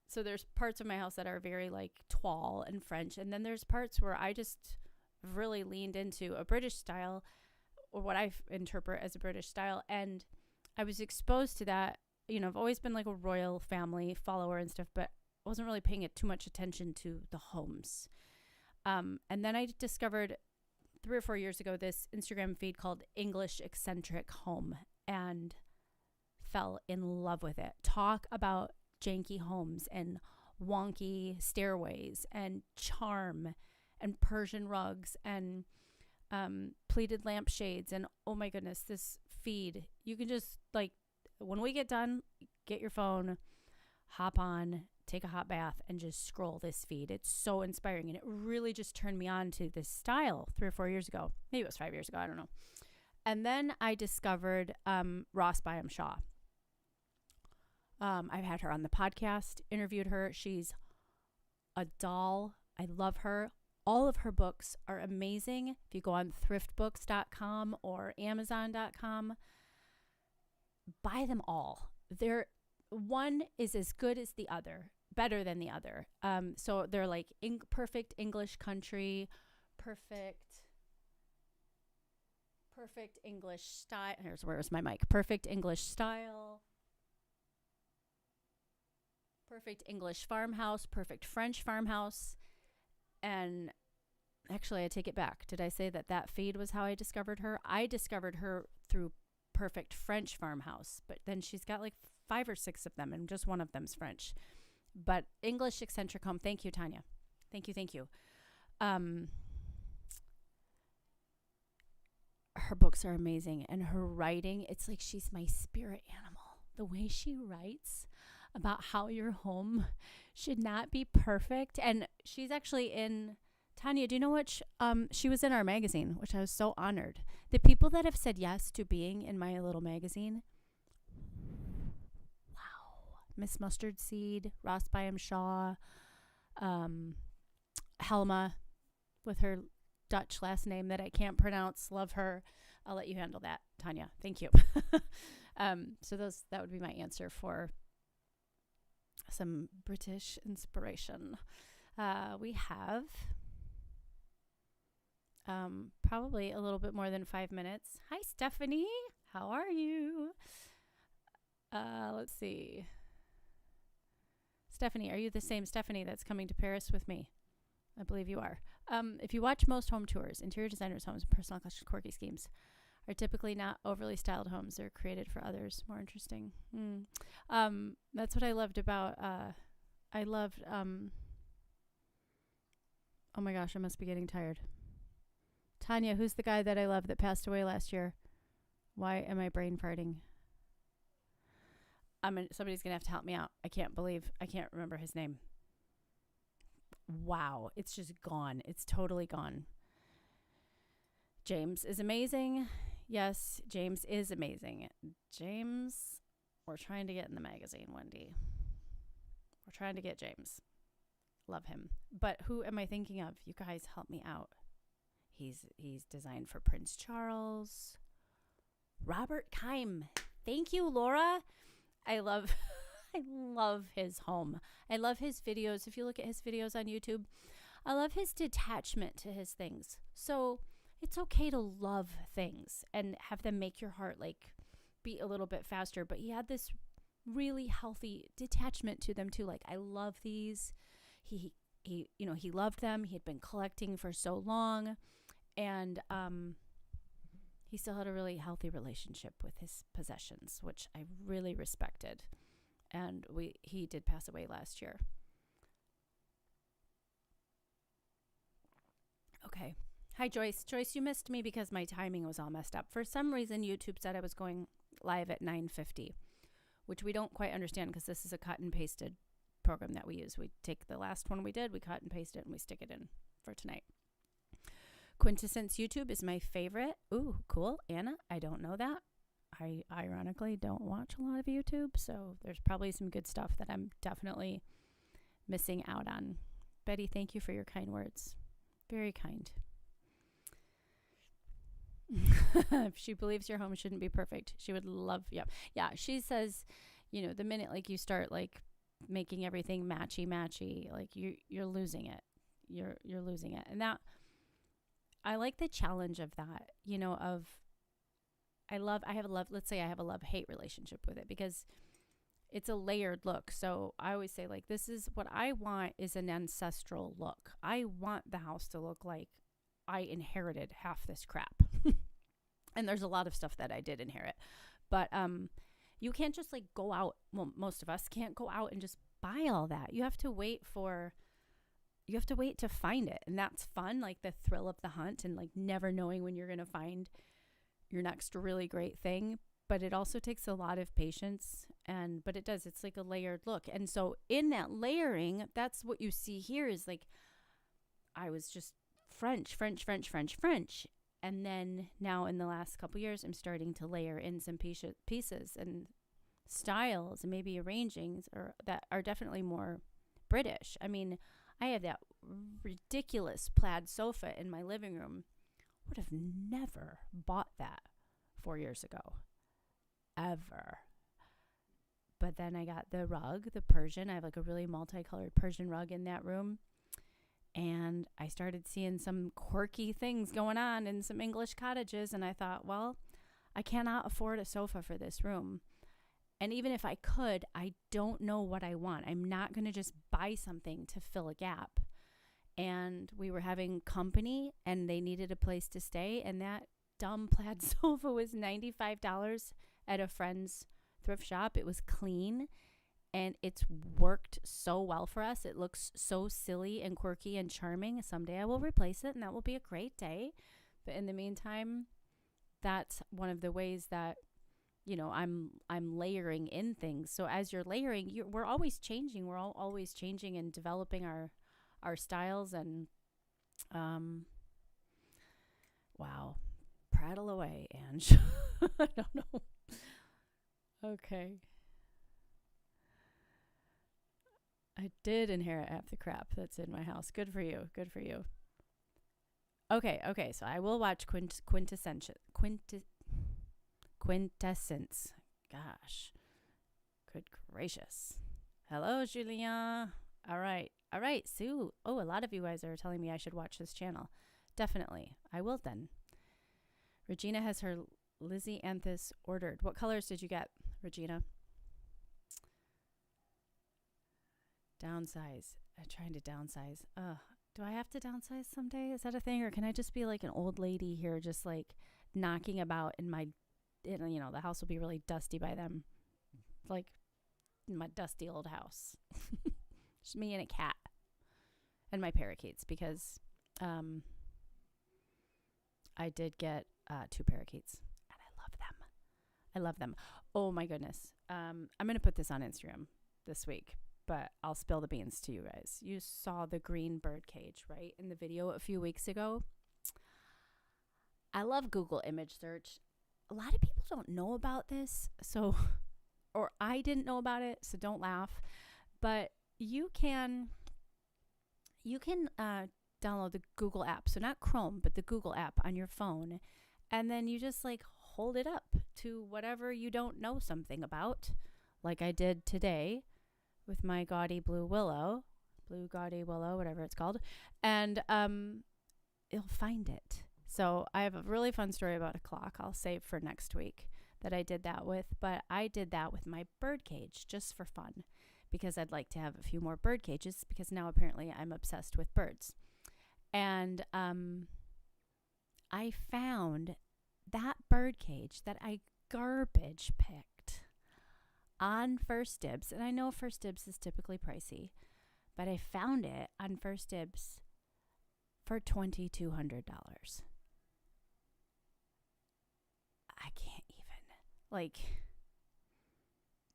So there's parts of my house that are very like toile and French. And then there's parts where I just really leaned into a British style, or what I interpret as a British style. And I was exposed to that. I've always been like a royal family follower and stuff, but wasn't really paying too much attention to the homes. And then I discovered 3 or 4 years ago this Instagram feed called English Eccentric Home, and fell in love with it. Talk about janky homes and wonky stairways and charm and Persian rugs and pleated lampshades. And oh my goodness, this feed, you can just like, when we get done, get your phone, hop on, take a hot bath, and just scroll this feed. It's so inspiring, and it really just turned me on to this style 3 or 4 years ago. Maybe it was 5 years ago, I don't know. And then I discovered Ross Byam Shaw. I've had her on the podcast, interviewed her. She's a doll. I love her. All of her books are amazing. If you go on thriftbooks.com or amazon.com, buy them all. One is as good as the other, better than the other. So they're like perfect English country, perfect English style. Where's my mic? Perfect English style, perfect English farmhouse, perfect French farmhouse. And actually, I take it back. Did I say that feed was how I discovered her? I discovered her through perfect French farmhouse, but then she's got like 5 or 6 of them, and just one of them's French. But English Eccentric Home. Thank you, Tanya. Thank you. Her books are amazing, and her writing, it's like she's my spirit animal. The way she writes about how your home should not be perfect. And she's actually in Tanya, do you know what? She was in our magazine, which I was so honored. The people that have said yes to being in my little magazine. Wow. Miss Mustard Seed, Ross Byam Shaw, Helma with her Dutch last name that I can't pronounce. Love her. I'll let you handle that, Tanya. Thank you. So that would be my answer for some British inspiration. We have probably a little bit more than 5 minutes. Hi, Stephanie. How are you? Let's see. Stephanie, are you the same Stephanie that's coming to Paris with me? I believe you are. If you watch most home tours, interior designers' homes and personal collection quirky schemes are typically not overly styled homes. They're created for others. More interesting. That's what I loved about, oh my gosh, I must be getting tired. Tanya, who's the guy that I love that passed away last year? Why am I brain farting? Somebody's going to have to help me out. I can't remember his name. Wow, it's just gone. It's totally gone. James is amazing. Yes, James is amazing. James, we're trying to get in the magazine, Wendy. We're trying to get James. Love him. But who am I thinking of? You guys help me out. He's designed for Prince Charles. Robert Keim. Thank you, Laura. I love his home. I love his videos. If you look at his videos on YouTube, I love his detachment to his things. So it's okay to love things and have them make your heart like beat a little bit faster. But he had this really healthy detachment to them too. Like, I love these. He loved them. He had been collecting for so long, and he still had a really healthy relationship with his possessions, which I really respected. And he did pass away last year. Okay. Hi, Joyce. Joyce, you missed me because my timing was all messed up. For some reason, YouTube said I was going live at 9:50, which we don't quite understand because this is a cut and pasted program that we use. We take the last one we did, we cut and paste it, and we stick it in for tonight. Quintessence YouTube is my favorite. Ooh, cool. Anna, I don't know that. I ironically don't watch a lot of YouTube, so there's probably some good stuff that I'm definitely missing out on. Betty, thank you for your kind words. Very kind. If she believes your home shouldn't be perfect, she would love, yeah, she says, the minute like you start like making everything matchy, like you're losing it. You're losing it. And that, I like the challenge of that, let's say I have a love-hate relationship with it because it's a layered look. So I always say, like, this is what I want is an ancestral look. I want the house to look like I inherited half this crap. And there's a lot of stuff that I did inherit. But you can't just like go out. Well, most of us can't go out and just buy all that. You have to wait to find it. And that's fun, like the thrill of the hunt and like never knowing when you're going to find your next really great thing. But it also takes a lot of patience. But it does. It's like a layered look. And so in that layering, that's what you see here is like, I was just French. And then now in the last couple years, I'm starting to layer in some pieces and styles and maybe arrangings that are definitely more British. I mean, I have that ridiculous plaid sofa in my living room. Would have never bought that 4 years ago. Ever. But then I got the rug, the Persian. I have like a really multicolored Persian rug in that room. And I started seeing some quirky things going on in some English cottages. And I thought, well, I cannot afford a sofa for this room. And even if I could, I don't know what I want. I'm not going to just buy something to fill a gap. And we were having company and they needed a place to stay. And that dumb plaid sofa was $95 at a friend's thrift shop. It was clean. And it's worked so well for us. It looks so silly and quirky and charming. Someday I will replace it, and that will be a great day. But in the meantime, that's one of the ways that, I'm layering in things. So as you're layering, we're always changing. We're always changing and developing our styles. And Wow. Prattle away, Ange. I don't know. Okay. I did inherit half the crap that's in my house. Good for you. Good for you. Okay. So I will watch Quintessence. Gosh. Good gracious. Hello, Julien. All right, Sue. Oh, a lot of you guys are telling me I should watch this channel. Definitely. I will then. Regina has her Lizianthus ordered. What colors did you get, Regina? Downsize. I'm trying to downsize. Do I have to downsize someday? Is that a thing? Or can I just be like an old lady here just like knocking about in my, the house will be really dusty by then. Like in my dusty old house. Just me and a cat. And my parakeets because I did get 2 parakeets. And I love them. Oh my goodness. I'm going to put this on Instagram this week. But I'll spill the beans to you guys. You saw the green bird cage, right? In the video a few weeks ago. I love Google image search. A lot of people don't know about this. So, or I didn't know about it. So don't laugh. But you can download the Google app. So not Chrome, but the Google app on your phone. And then you just like hold it up to whatever you don't know something about. Like I did today. With my blue gaudy willow, whatever it's called. And you'll find it. So I have a really fun story about a clock I'll save for next week that I did that with. But I did that with my bird cage just for fun because I'd like to have a few more bird cages because now apparently I'm obsessed with birds. And I found that bird cage that I garbage picked on First Dibs, and I know First Dibs is typically pricey, but I found it on First Dibs for $2,200.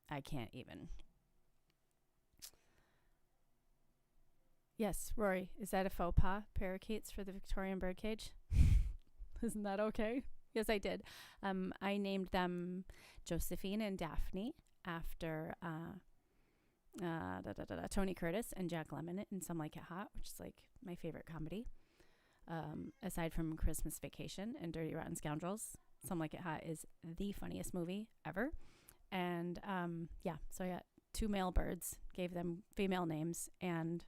I can't even. Yes, Rory, is that a faux pas? Parakeets for the Victorian birdcage? Isn't that okay? Yes, I did. I named them Josephine and Daphne. After Tony Curtis and Jack Lemmon in Some Like It Hot, which is like my favorite comedy. Aside from Christmas Vacation and Dirty Rotten Scoundrels, Some Like It Hot is the funniest movie ever. And so I got 2 male birds, gave them female names, and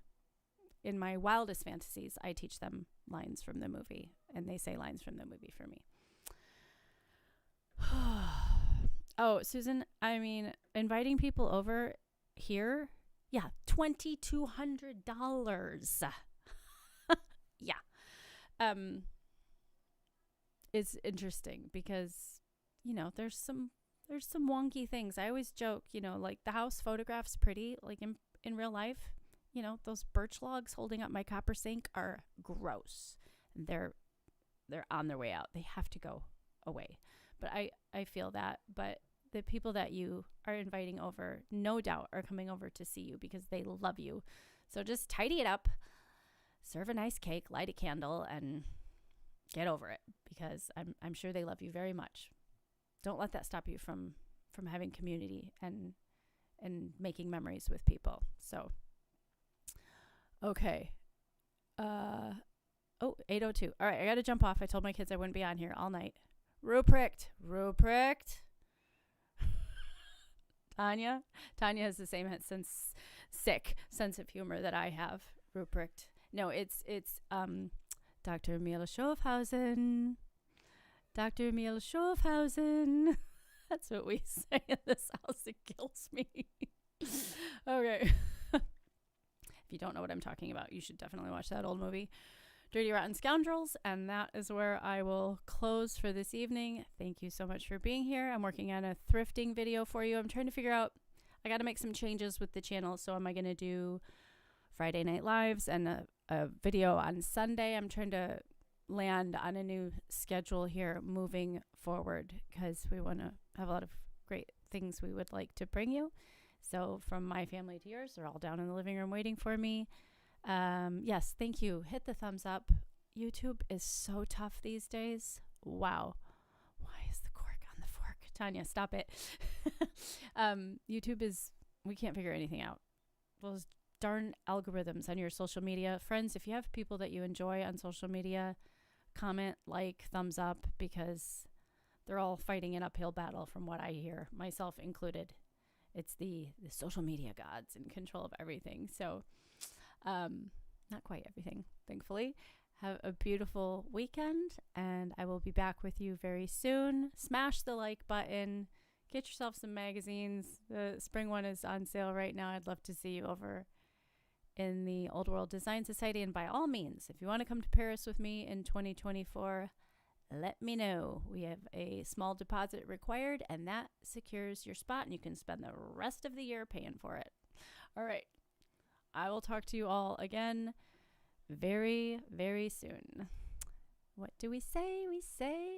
in my wildest fantasies, I teach them lines from the movie, and they say lines from the movie for me. Oh, Susan, I mean, inviting people over here, yeah, $2,200. Yeah. It's interesting because, there's some wonky things. I always joke, like the house photograph's pretty, like in real life, those birch logs holding up my copper sink are gross. They're on their way out. They have to go away. But I feel that, but the people that you are inviting over, no doubt, are coming over to see you because they love you. So just tidy it up, serve a nice cake, light a candle, and get over it because I'm sure they love you very much. Don't let that stop you from having community and making memories with people. So, okay. 8:02. All right, I got to jump off. I told my kids I wouldn't be on here all night. Ruprecht. Tanya has the same sick sense of humor that I have. Ruprecht. No, it's Dr. Emil Schofhausen. Dr. Emil Schofhausen. That's what we say in this house. It kills me. Okay. If you don't know what I'm talking about, you should definitely watch that old movie, Dirty Rotten Scoundrels. And that is where I will close for this evening. Thank you so much for being here. I'm working on a thrifting video for you. I'm trying to figure out, I got to make some changes with the channel. So am I going to do Friday Night Lives and a video on Sunday? I'm trying to land on a new schedule here moving forward because we want to have a lot of great things we would like to bring you. So from my family to yours, they're all down in the living room waiting for me. Yes, thank you. Hit the thumbs up. YouTube is so tough these days. Wow. Why is the cork on the fork? Tanya, stop it. YouTube is, we can't figure anything out. Those darn algorithms on your social media. Friends, if you have people that you enjoy on social media, comment, like, thumbs up, because they're all fighting an uphill battle from what I hear, myself included. It's the social media gods in control of everything. So, not quite everything, thankfully. Have a beautiful weekend, and I will be back with you very soon. Smash the like button. Get yourself some magazines. The spring one is on sale right now. I'd love to see you over in the Old World Design Society. And by all means, if you want to come to Paris with me in 2024, let me know. We have a small deposit required, and that secures your spot, and you can spend the rest of the year paying for it. All right. I will talk to you all again very, very soon. What do we say? We say